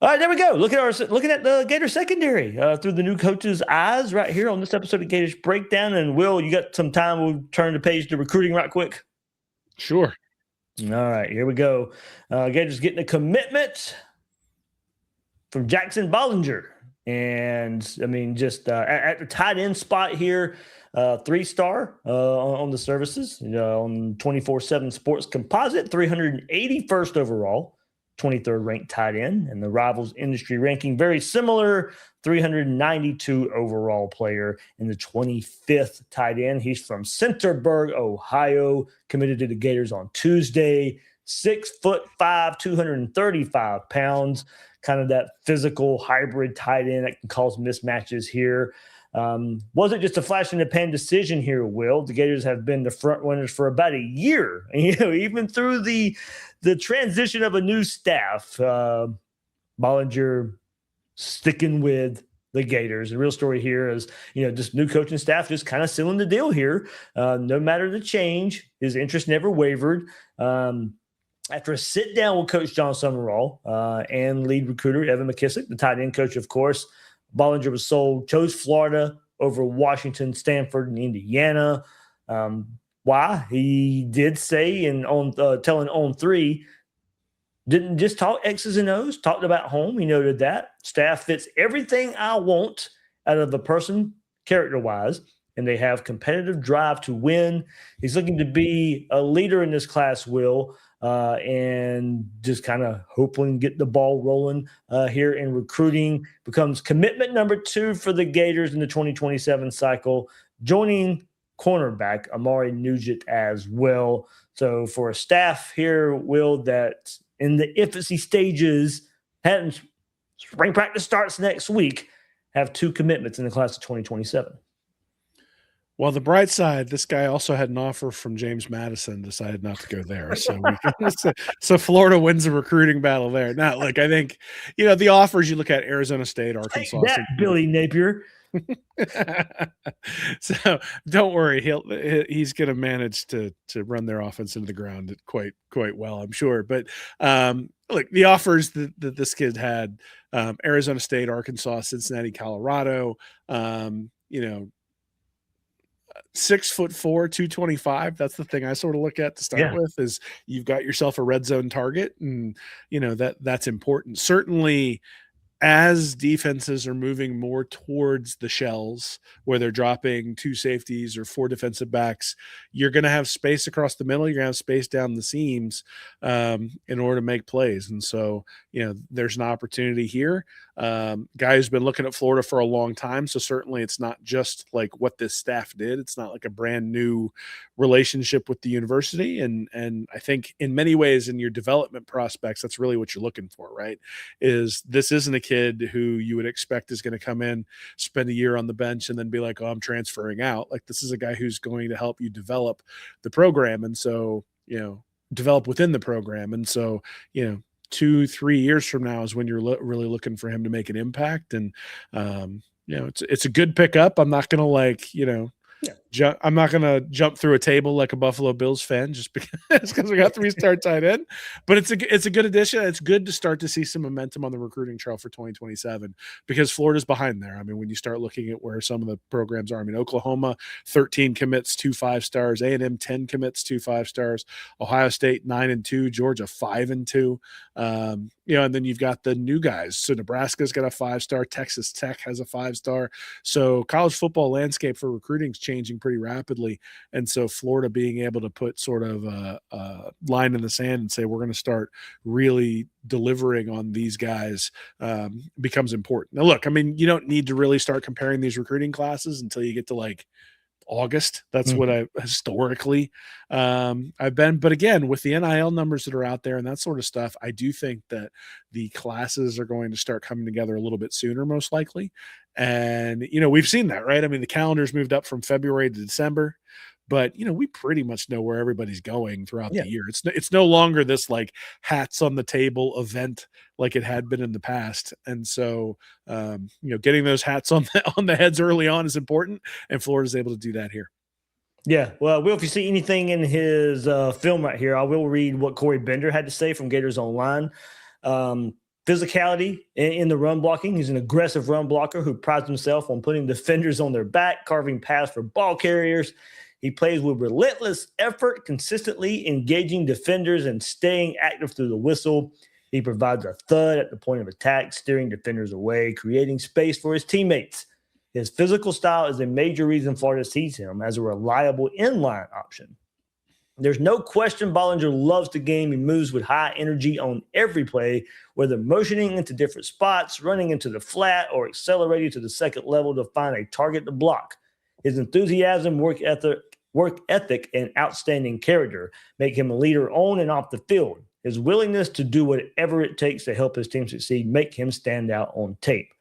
Speaker 3: all right, there we go. Looking at the Gator secondary through the new coach's eyes right here on this episode of Gators Breakdown. And Will, you got some time? We'll turn the page to recruiting right quick.
Speaker 4: Sure.
Speaker 3: All right, here we go. Gators getting a commitment from Jackson Bollinger. And I mean, just at the tight end spot here, 3-star on the services, on 24/7 Sports Composite, 381st overall, 23rd ranked tight end, and the Rivals industry ranking very similar, 392 overall player in the 25th tight end. He's from Centerburg, Ohio, committed to the Gators on Tuesday. 6'5", 235 pounds, kind of that physical hybrid tight end that can cause mismatches here. Wasn't just a flash in the pan decision here, Will. The Gators have been the front runners for about a year, even through the transition of a new staff. Bollinger sticking with the Gators. The real story here is, just new coaching staff just kind of sealing the deal here. No matter the change, his interest never wavered. After a sit down with Coach John Summerall and lead recruiter Evan McKissick, the tight end coach, of course, Bollinger was sold, chose Florida over Washington, Stanford, and Indiana. Why? He did say telling On3, didn't just talk X's and O's, talked about home. He noted that. Staff fits everything I want out of a person character-wise, and they have competitive drive to win. He's looking to be a leader in this class, Will, and just kind of hoping get the ball rolling here in recruiting. Becomes commitment number 2 for the Gators in the 2027 cycle, joining cornerback Amari Nugent as well. So for a staff here, Will, that in the infancy stages, hadn't spring practice starts next week, have 2 commitments in the class of 2027.
Speaker 4: Well, the bright side, this guy also had an offer from James Madison, decided not to go there. So Florida wins the recruiting battle there. Now, look, I think, the offers you look at Arizona State, Arkansas.
Speaker 3: That Billy Napier.
Speaker 4: So don't worry, he's going to manage to run their offense into the ground quite well, I'm sure. But look, the offers that this kid had, Arizona State, Arkansas, Cincinnati, Colorado, 6'4", 225. That's the thing I sort of look at to start with, is you've got yourself a red zone target, and that's important. Certainly, as defenses are moving more towards the shells where they're dropping 2 safeties or 4 defensive backs, you're going to have space across the middle. You're going to have space down the seams in order to make plays. And so, there's an opportunity here. Guy who's been looking at Florida for a long time. So certainly it's not just like what this staff did. It's not like a brand new relationship with the university. And I think in many ways in your development prospects, that's really what you're looking for, right? This isn't a kid who you would expect is going to come in, spend a year on the bench, and then be like, oh, I'm transferring out. Like, this is a guy who's going to help you develop the program. And so, develop within the program. And so, 2-3 years from now is when you're really looking for him to make an impact. And, it's a good pickup. I'm not going to I'm not going to jump through a table like a Buffalo Bills fan just because we got 3-star tight end, but it's a good addition. It's good to start to see some momentum on the recruiting trail for 2027 because Florida's behind there. I mean, when you start looking at where some of the programs are, Oklahoma, 13 commits, 2 5-stars, A&M 10 commits, 2 5-stars, Ohio State 9-2, Georgia 5-2. And then you've got the new guys. So Nebraska's got a 5-star, Texas Tech has a 5-star. So college football landscape for recruiting is changing pretty rapidly. And so Florida being able to put sort of a line in the sand and say, we're going to start really delivering on these guys becomes important. Now, look, you don't need to really start comparing these recruiting classes until you get to August. That's what I historically I've been. But again, with the NIL numbers that are out there and that sort of stuff, I do think that the classes are going to start coming together a little bit sooner, most likely. And, we've seen that, right? The calendar's moved up from February to December, but, we pretty much know where everybody's going throughout the year. It's no longer this hats on the table event like it had been in the past. And so, getting those hats on the heads early on is important. And Florida's able to do that here.
Speaker 3: Yeah. Well, Will, if you see anything in his film right here, I will read what Corey Bender had to say from Gators Online. Physicality in the run blocking. He's an aggressive run blocker who prides himself on putting defenders on their back, carving paths for ball carriers. He plays with relentless effort, consistently engaging defenders and staying active through the whistle. He provides a thud at the point of attack, steering defenders away, creating space for his teammates. His physical style is a major reason Florida sees him as a reliable inline option. There's no question Bollinger loves the game. He moves with high energy on every play, whether motioning into different spots, running into the flat, or accelerating to the second level to find a target to block. His enthusiasm, work ethic, and outstanding character make him a leader on and off the field. His willingness to do whatever it takes to help his team succeed make him stand out on tape.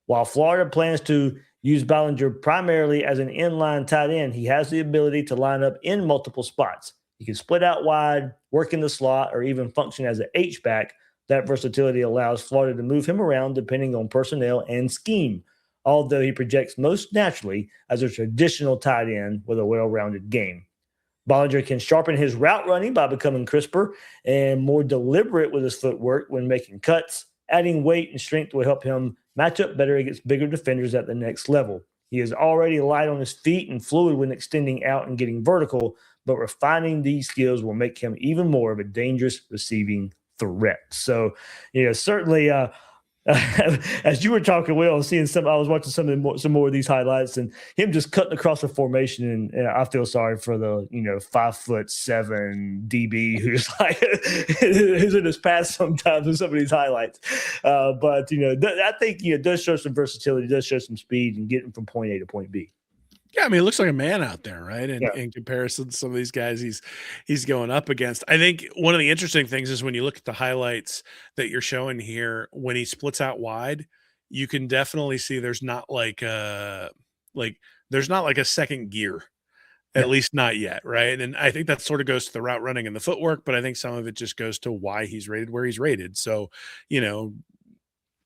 Speaker 3: While Florida plans to use Bollinger primarily as an inline tight end, he has the ability to line up in multiple spots. He can split out wide, work in the slot, or even function as an H-back. That versatility allows Florida to move him around depending on personnel and scheme, although he projects most naturally as a traditional tight end with a well-rounded game. Bollinger can sharpen his route running by becoming crisper and more deliberate with his footwork when making cuts. Adding weight and strength will help him match up better against bigger defenders at the next level. He is already light on his feet and fluid when extending out and getting vertical, but refining these skills will make him even more of a dangerous receiving threat. So, certainly, as you were talking, Will, I was watching some more of these highlights, and him just cutting across the formation, and I feel sorry for the 5'7" DB who's in his past sometimes in some of these highlights. But I think it does show some versatility, does show some speed, and getting from point A to point B.
Speaker 4: Yeah, I mean, it looks like a man out there, right? In comparison to some of these guys he's going up against. I think one of the interesting things is when you look at the highlights that you're showing here, when he splits out wide, you can definitely see there's not like a second gear, at least not yet, right? And I think that sort of goes to the route running and the footwork, but I think some of it just goes to why he's rated where he's rated. So,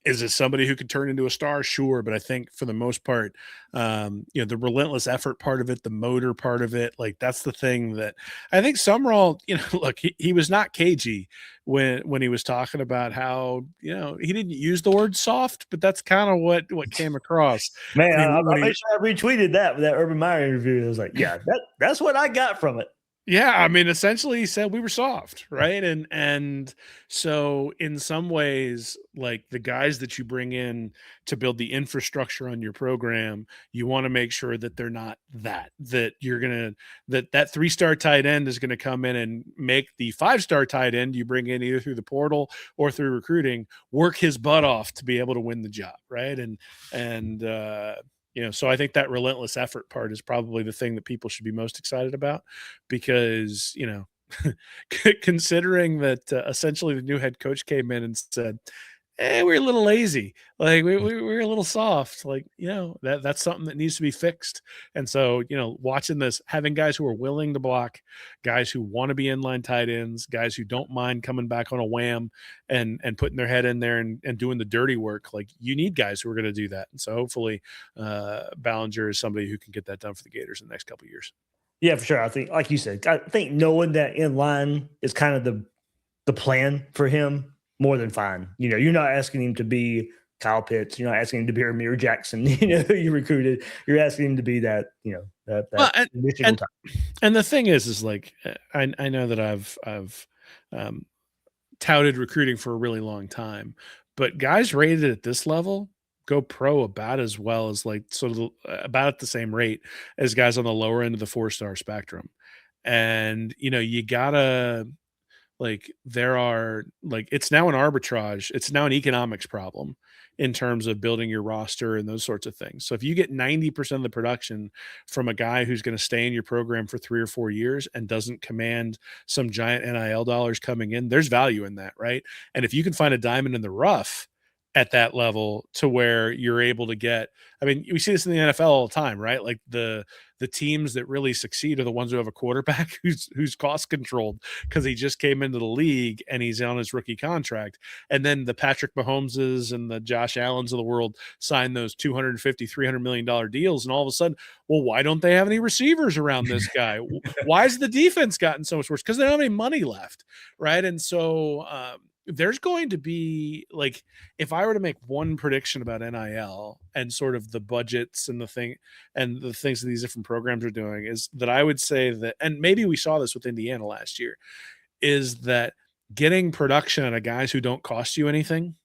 Speaker 4: is it somebody who could turn into a star? Sure. But I think for the most part, the relentless effort part of it, the motor part of it, like that's the thing that I think Summerall, look, he was not cagey when he was talking about how, he didn't use the word soft, but that's kind of what came across.
Speaker 3: Man, I made sure I retweeted that Urban Meyer interview. I was like, yeah, that's what I got from it.
Speaker 4: Yeah, I mean, essentially he said we were soft, right? And so in some ways, like the guys that you bring in to build the infrastructure on your program, you want to make sure that they're not that you're going to that 3-star tight end is going to come in and make the 5-star tight end you bring in either through the portal or through recruiting work his butt off to be able to win the job, right? So I think that relentless effort part is probably the thing that people should be most excited about because, considering that essentially the new head coach came in and said, we're a little lazy. Like we're a little soft. Like, that's something that needs to be fixed. And so, watching this, having guys who are willing to block, guys who want to be inline tight ends, guys who don't mind coming back on a wham and putting their head in there and doing the dirty work. Like you need guys who are going to do that. And so hopefully Bollinger is somebody who can get that done for the Gators in the next couple of years. Yeah, for sure. I think, like you said, I think knowing that inline is kind of the plan for him. More than fine. You're not asking him to be Kyle Pitts. You're not asking him to be Amir Jackson, who you recruited. You're asking him to be that, and the thing is like, I know that I've touted recruiting for a really long time, but guys rated at this level go pro about as well as like sort of about at the same rate as guys on the lower end of the 4-star spectrum. And, you gotta, like there are like it's now an arbitrage. It's now an economics problem in terms of building your roster and those sorts of things. So if you get 90% of the production from a guy who's going to stay in your program for 3 or 4 years and doesn't command some giant NIL dollars coming in, there's value in that, right? And if you can find a diamond in the rough at that level to where you're able to get, I mean, we see this in the NFL all the time, right? Like the teams that really succeed are the ones who have a quarterback who's cost controlled because he just came into the league and he's on his rookie contract. And then the Patrick Mahomeses and the Josh Allens of the world sign those $250, $300 million deals. And all of a sudden, well, why don't they have any receivers around this guy? Why has the defense gotten so much worse? Because they don't have any money left, right? And so, there's going to be like, if I were to make one prediction about NIL and sort of the budgets and the things that these different programs are doing, is that I would say that, and maybe we saw this with Indiana last year, is that getting production out of guys who don't cost you anything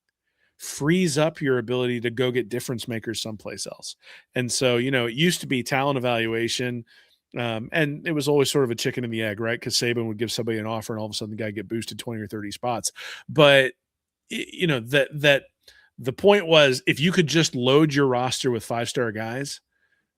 Speaker 4: frees up your ability to go get difference makers someplace else. And so, it used to be talent evaluation. And it was always sort of a chicken and the egg, right? Because Saban would give somebody an offer and all of a sudden the guy get boosted 20 or 30 spots. But that the point was, if you could just load your roster with 5-star guys,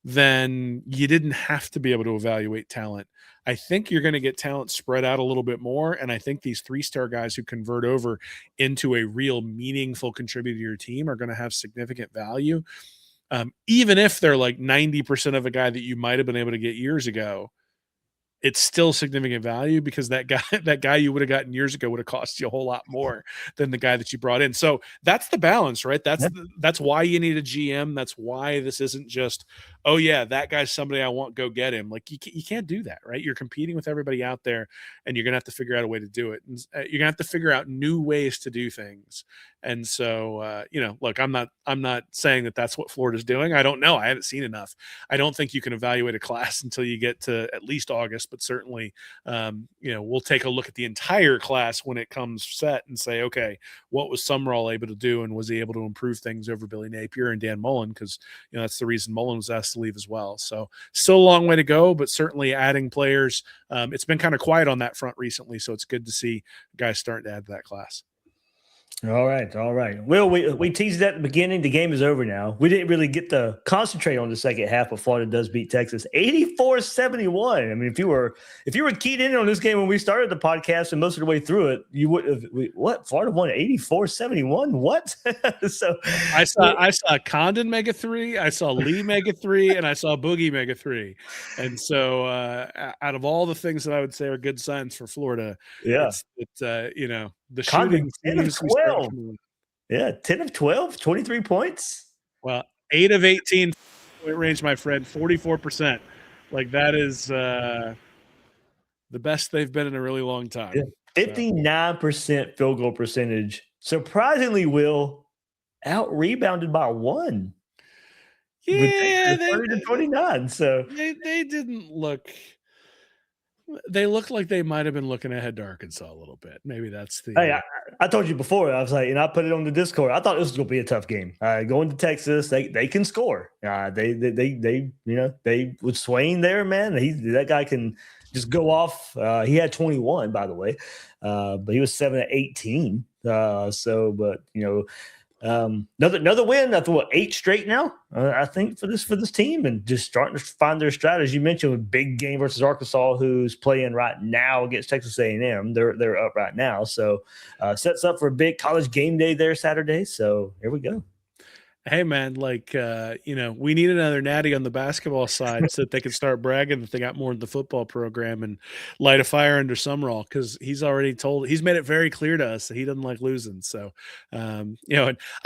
Speaker 4: then you didn't have to be able to evaluate talent. I think you're going to get talent spread out a little bit more. And I think these 3-star guys who convert over into a real meaningful contributor to your team are going to have significant value. Even if they're like 90% of a guy that you might have been able to get years ago, it's still significant value because that guy you would have gotten years ago would have cost you a whole lot more than the guy that you brought in. So that's the balance, right? That's why you need a GM. That's why this isn't just, oh yeah, that guy's somebody I want, go get him. Like you can't do that, right? You're competing with everybody out there and you're going to have to figure out a way to do it. And you're going to have to figure out new ways to do things. And so, look, I'm not saying that that's what Florida's doing. I don't know. I haven't seen enough. I don't think you can evaluate a class until you get to at least August, but certainly, we'll take a look at the entire class when it comes set and say, okay, what was Summerall able to do? And was he able to improve things over Billy Napier and Dan Mullen? Because, that's the reason Mullen was asked to leave as well. So still a long way to go, but certainly adding players. It's been kind of quiet on that front recently. So it's good to see guys starting to add to that class.
Speaker 3: All right. Well, we teased at the beginning. The game is over now. We didn't really get to concentrate on the second half, but Florida does beat Texas 84-71. I mean, if you were keyed in on this game when we started the podcast and most of the way through it, you would have Florida won 84-71. What? So
Speaker 4: I saw Condon mega 3, I saw Lee mega 3, and I saw Boogie mega 3. And so out of all the things that I would say are good signs for Florida, it's the shooting
Speaker 3: 10 of 12. Yeah, 10 of 12, 23 points.
Speaker 4: Well, 8 of 18 point range, my friend, 44%. Like that is the best they've been in a really long time.
Speaker 3: Yeah. 59% field goal percentage. Surprisingly, Will out rebounded by 1.
Speaker 4: Yeah,
Speaker 3: they 30-29. So
Speaker 4: they didn't look. They looked like they might have been looking ahead to Arkansas a little bit. Maybe that's the.
Speaker 3: Hey, I told you before. I was like, and I put it on the Discord. I thought this was going to be a tough game. Going to Texas, they can score. They with Swain there, man. That guy can just go off. He had 21, by the way, but he was 7 of 18. Another win. I thought 8 straight now. I think for this team, and just starting to find their strategy. You mentioned a big game versus Arkansas, who's playing right now against Texas A&M. They're up right now, so sets up for a big college game day there Saturday. So here we go.
Speaker 4: Hey man, we need another natty on the basketball side so that they can start bragging that they got more in the football program and light a fire under Summerall, because he's made it very clear to us that he doesn't like losing. So, and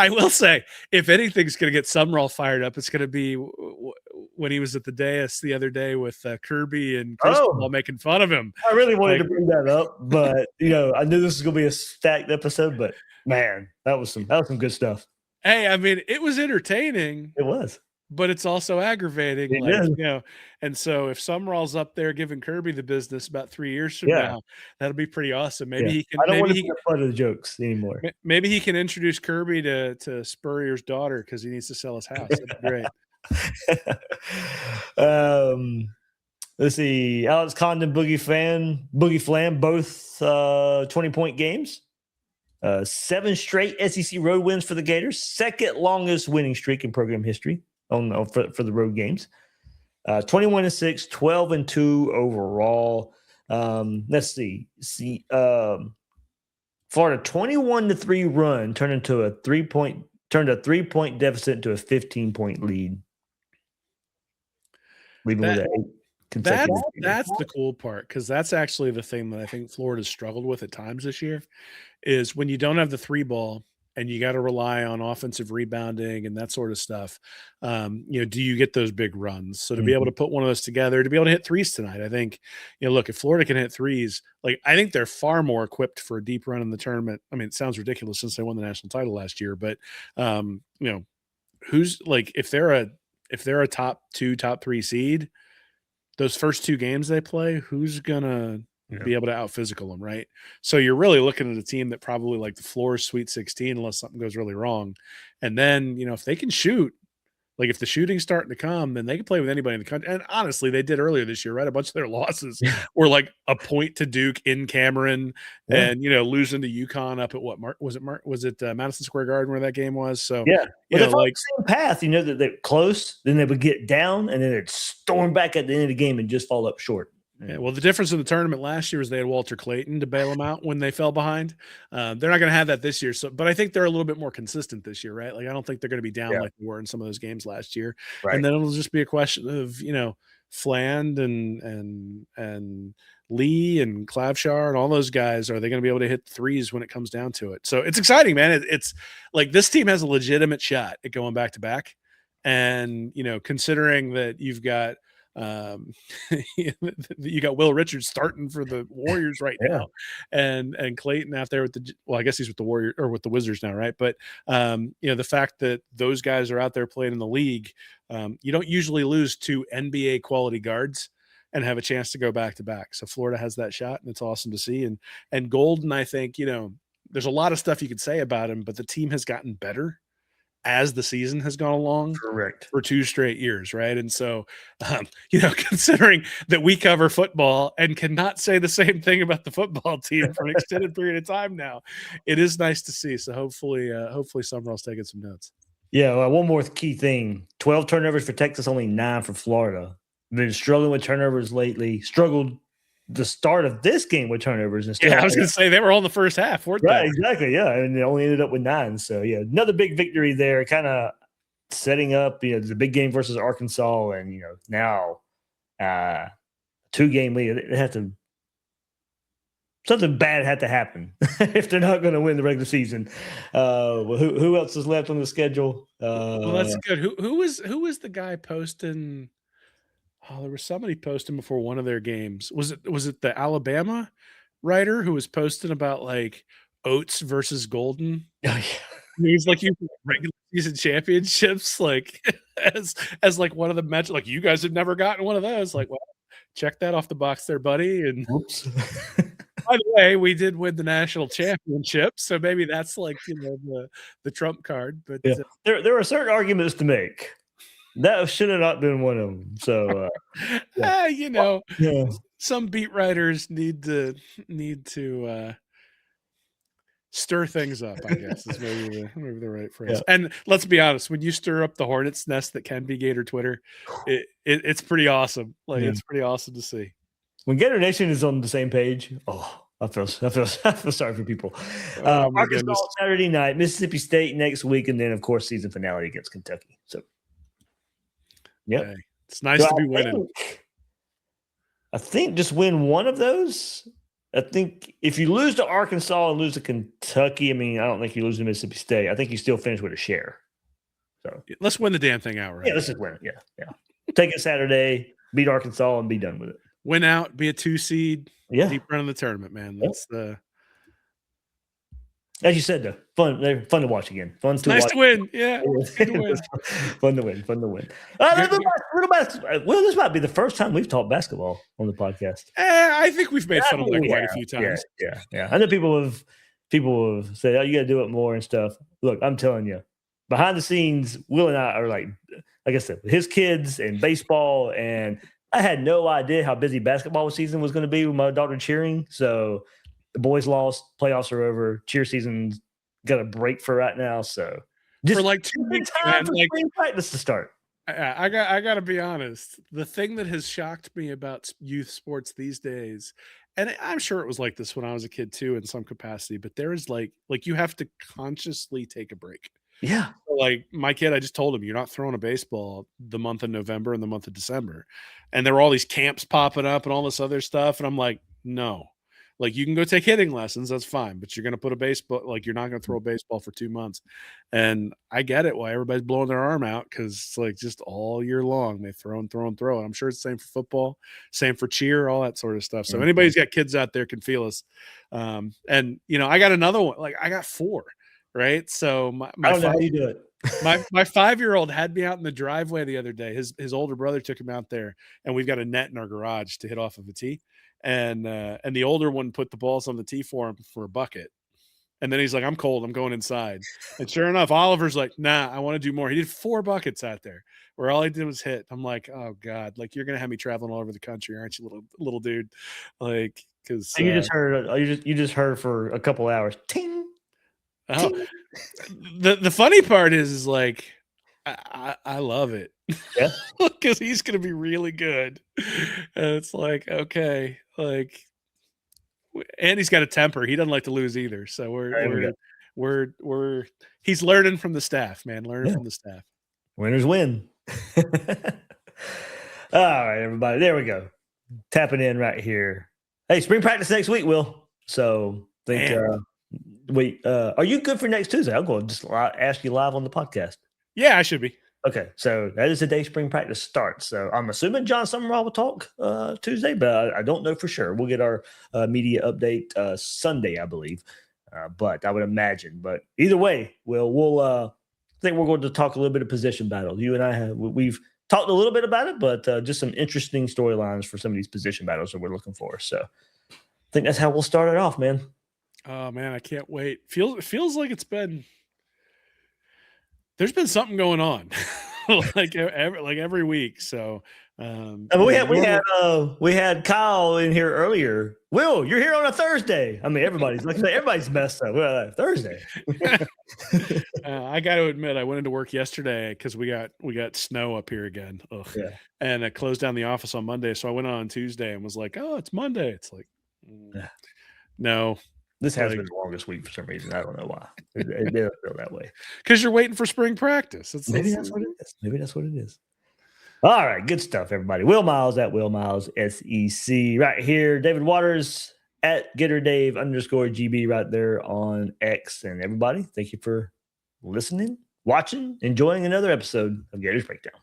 Speaker 4: I will say, if anything's going to get Summerall fired up, it's going to be when he was at the dais the other day with Kirby and Cristobal making fun of him.
Speaker 3: I really wanted to bring that up, but I knew this was going to be a stacked episode. But man, that was some good stuff.
Speaker 4: Hey, I mean, it was entertaining.
Speaker 3: It was.
Speaker 4: But it's also aggravating. And so if Summerall's up there giving Kirby the business about 3 years from now, that'll be pretty awesome. Maybe he can.
Speaker 3: I don't want to be a part of the jokes anymore.
Speaker 4: Maybe he can introduce Kirby to Spurrier's daughter because he needs to sell his house. That'd be
Speaker 3: great. Let's see. Alex Condon, Boogie Flam, both 20-point games. 7 straight SEC road wins for the Gators, second longest winning streak in program history for the road games. 21-6, 12-2 overall. Let's see. Florida 21-3 run turned a 3-point deficit into a 15-point lead.
Speaker 4: That's the cool part, because that's actually the thing that I think Florida's struggled with at times this year, is when you don't have the 3 ball and you got to rely on offensive rebounding and that sort of stuff. Do you get those big runs? So to be able to put one of those together, to be able to hit threes tonight, I think, look, if Florida can hit threes, I think they're far more equipped for a deep run in the tournament. I mean, it sounds ridiculous since they won the national title last year, but who's if they're a top 2, top 3 seed, those first 2 games they play, who's gonna be able to out physical them, right? So you're really looking at a team that probably like the floor is Sweet 16 unless something goes really wrong. And then, if they can shoot, like if the shooting's starting to come, then they can play with anybody in the country. And honestly, they did earlier this year, right? A bunch of their losses were like a point to Duke in Cameron and, losing to UConn up at was it Madison Square Garden where that game was? So,
Speaker 3: yeah,
Speaker 4: you know, like
Speaker 3: the same path, that they're close, then they would get down and then they'd storm back at the end of the game and just fall up short.
Speaker 4: Yeah, well, the difference in the tournament last year was they had Walter Clayton to bail them out when they fell behind. They're not going to have that this year. But I think they're a little bit more consistent this year, right? Like, I don't think they're going to be down like they were in some of those games last year.
Speaker 3: Right.
Speaker 4: And then it'll just be a question of, Fland and Lee and Clavshar and all those guys. Are they going to be able to hit threes when it comes down to it? So it's exciting, man. It's like this team has a legitimate shot at going back to back. And, considering that you've got, you got Will Richards starting for the Warriors right now, and Clayton out there with I guess he's with the Warriors or with the Wizards now, right? But the fact that those guys are out there playing in the league, you don't usually lose two NBA quality guards and have a chance to go back to back. So Florida has that shot, and it's awesome to see. And Golden, I think, there's a lot of stuff you could say about him, but the team has gotten better as the season has gone along.
Speaker 3: Correct.
Speaker 4: For 2 straight years, right? And so, considering that we cover football and cannot say the same thing about the football team for an extended period of time now, it is nice to see. So hopefully Summerall's taking some notes.
Speaker 3: Yeah, well, one more key thing. 12 turnovers for Texas, only 9 for Florida. Been struggling with turnovers lately. Struggled the start of this game with turnovers. And
Speaker 4: I was going to say they were all in the first half, weren't
Speaker 3: right,
Speaker 4: they?
Speaker 3: exactly, yeah. And they only ended up with 9. So, another big victory there, kind of setting up, there's a big game versus Arkansas, and, now 2-game lead. It had to – something bad had to happen if they're not going to win the regular season. Who else is left on the schedule?
Speaker 4: Well, that's good. Who was the guy posting – oh, there was somebody posting before one of their games. Was it the Alabama writer who was posting about like Oats versus Golden?
Speaker 3: Oh, yeah.
Speaker 4: He's like, you regular season championships, like as like one of the matches. Like, you guys have never gotten one of those. Like, well, check that off the box there, buddy. And
Speaker 3: Oops.
Speaker 4: by the way, we did win the national championship, so maybe that's like the trump card. But
Speaker 3: there are certain arguments to make. That should have not been one of them. So,
Speaker 4: some beat writers need to stir things up, I guess is maybe the right phrase. Yeah. And let's be honest, when you stir up the hornet's nest that can be Gator Twitter, it's pretty awesome. Like, it's pretty awesome to see.
Speaker 3: When Gator Nation is on the same page, I feel sorry for people. Arkansas Saturday night, Mississippi State next week, and then of course season finale against Kentucky. So. Yeah,
Speaker 4: okay. It's nice to be winning.
Speaker 3: I think just win one of those. I think if you lose to Arkansas and lose to Kentucky, I don't think you lose to Mississippi State. I think you still finish with a share. So
Speaker 4: let's win the damn thing out, right?
Speaker 3: Yeah, let's just win it. Yeah. Take it Saturday, beat Arkansas, and be done with it.
Speaker 4: Win out, be a 2 seed.
Speaker 3: Yeah,
Speaker 4: deep run in the tournament, man. That's the.
Speaker 3: As you said, though, they're fun to watch again. Fun to
Speaker 4: nice
Speaker 3: watch.
Speaker 4: to win. Yeah. Good to win.
Speaker 3: Fun to win. This might be the first time we've talked basketball on the podcast.
Speaker 4: I think we've made fun of that quite a few times.
Speaker 3: Yeah. I know people have said, "Oh, you got to do it more" and stuff. Look, I'm telling you, behind the scenes, Will and I are like I said, his kids and baseball, and I had no idea how busy basketball season was going to be with my daughter cheering. So. The boys lost. Playoffs are over. Cheer season's got a break for right now. So
Speaker 4: just for like 2 weeks,
Speaker 3: time for spring practice to start.
Speaker 4: I got to be honest. The thing that has shocked me about youth sports these days, and I'm sure it was like this when I was a kid too, in some capacity, but there is like you have to consciously take a break.
Speaker 3: Yeah.
Speaker 4: Like my kid, I just told him, you're not throwing a baseball the month of November and the month of December, and there were all these camps popping up and all this other stuff, and I'm like, no. Like, you can go take hitting lessons, that's fine, but you're going to put a baseball, like, you're not going to throw a baseball for 2 months. And I get it why everybody's blowing their arm out, because it's like just all year long they throw. And I'm sure it's the same for football, same for cheer, all that sort of stuff. So anybody's got kids out there can feel us. And I got another one. Like, I got 4, right? So my
Speaker 3: I don't know how you do it.
Speaker 4: my 5-year-old had me out in the driveway the other day. His older brother took him out there, and we've got a net in our garage to hit off of a tee. and the older one put the balls on the tee for him for a bucket. And then he's like, I'm cold. I'm going inside. And sure enough, Oliver's like, nah, I want to do more. He did 4 buckets out there where all he did was hit. I'm like, oh God, like you're going to have me traveling all over the country, aren't you, little dude? Like, because
Speaker 3: you just heard for a couple hours. Ting.
Speaker 4: Oh, the funny part is like, I love it.
Speaker 3: Yeah.
Speaker 4: Because he's going to be really good. And it's like, okay, like, and he's got a temper. He doesn't like to lose either. So we're he's learning from the staff, man. Learning from the staff.
Speaker 3: Winners win. All right, everybody. There we go. Tapping in right here. Hey, spring practice next week, Will. So think are you good for next Tuesday? I'm going to just ask you live on the podcast.
Speaker 4: Yeah, I should be.
Speaker 3: Okay, so that is the day spring practice starts. So I'm assuming John Summerall will talk Tuesday, but I don't know for sure. We'll get our media update Sunday, I believe. But I would imagine. But either way, we'll I think we're going to talk a little bit of position battle. You and I we've talked a little bit about it, but just some interesting storylines for some of these position battles that we're looking for. So I think that's how we'll start it off, man.
Speaker 4: Oh man, I can't wait. Feels like there's been something going on like every week. So
Speaker 3: we had Kyle in here earlier. Will, you're here on a Thursday. I mean, everybody's messed up. We're like, Thursday.
Speaker 4: I got to admit, I went into work yesterday because we got snow up here again. Ugh. Yeah. And I closed down the office on Monday, so I went on Tuesday and was like, "Oh, it's Monday." It's like, no.
Speaker 3: This has been the longest week for some reason. I don't know why. It doesn't feel that way.
Speaker 4: Because you're waiting for spring practice.
Speaker 3: Maybe that's what it is. All right. Good stuff, everybody. Will Miles at Will Miles SEC right here. David Waters at GatorDave_GB right there on X. And everybody, thank you for listening, watching, enjoying another episode of Gators Breakdown.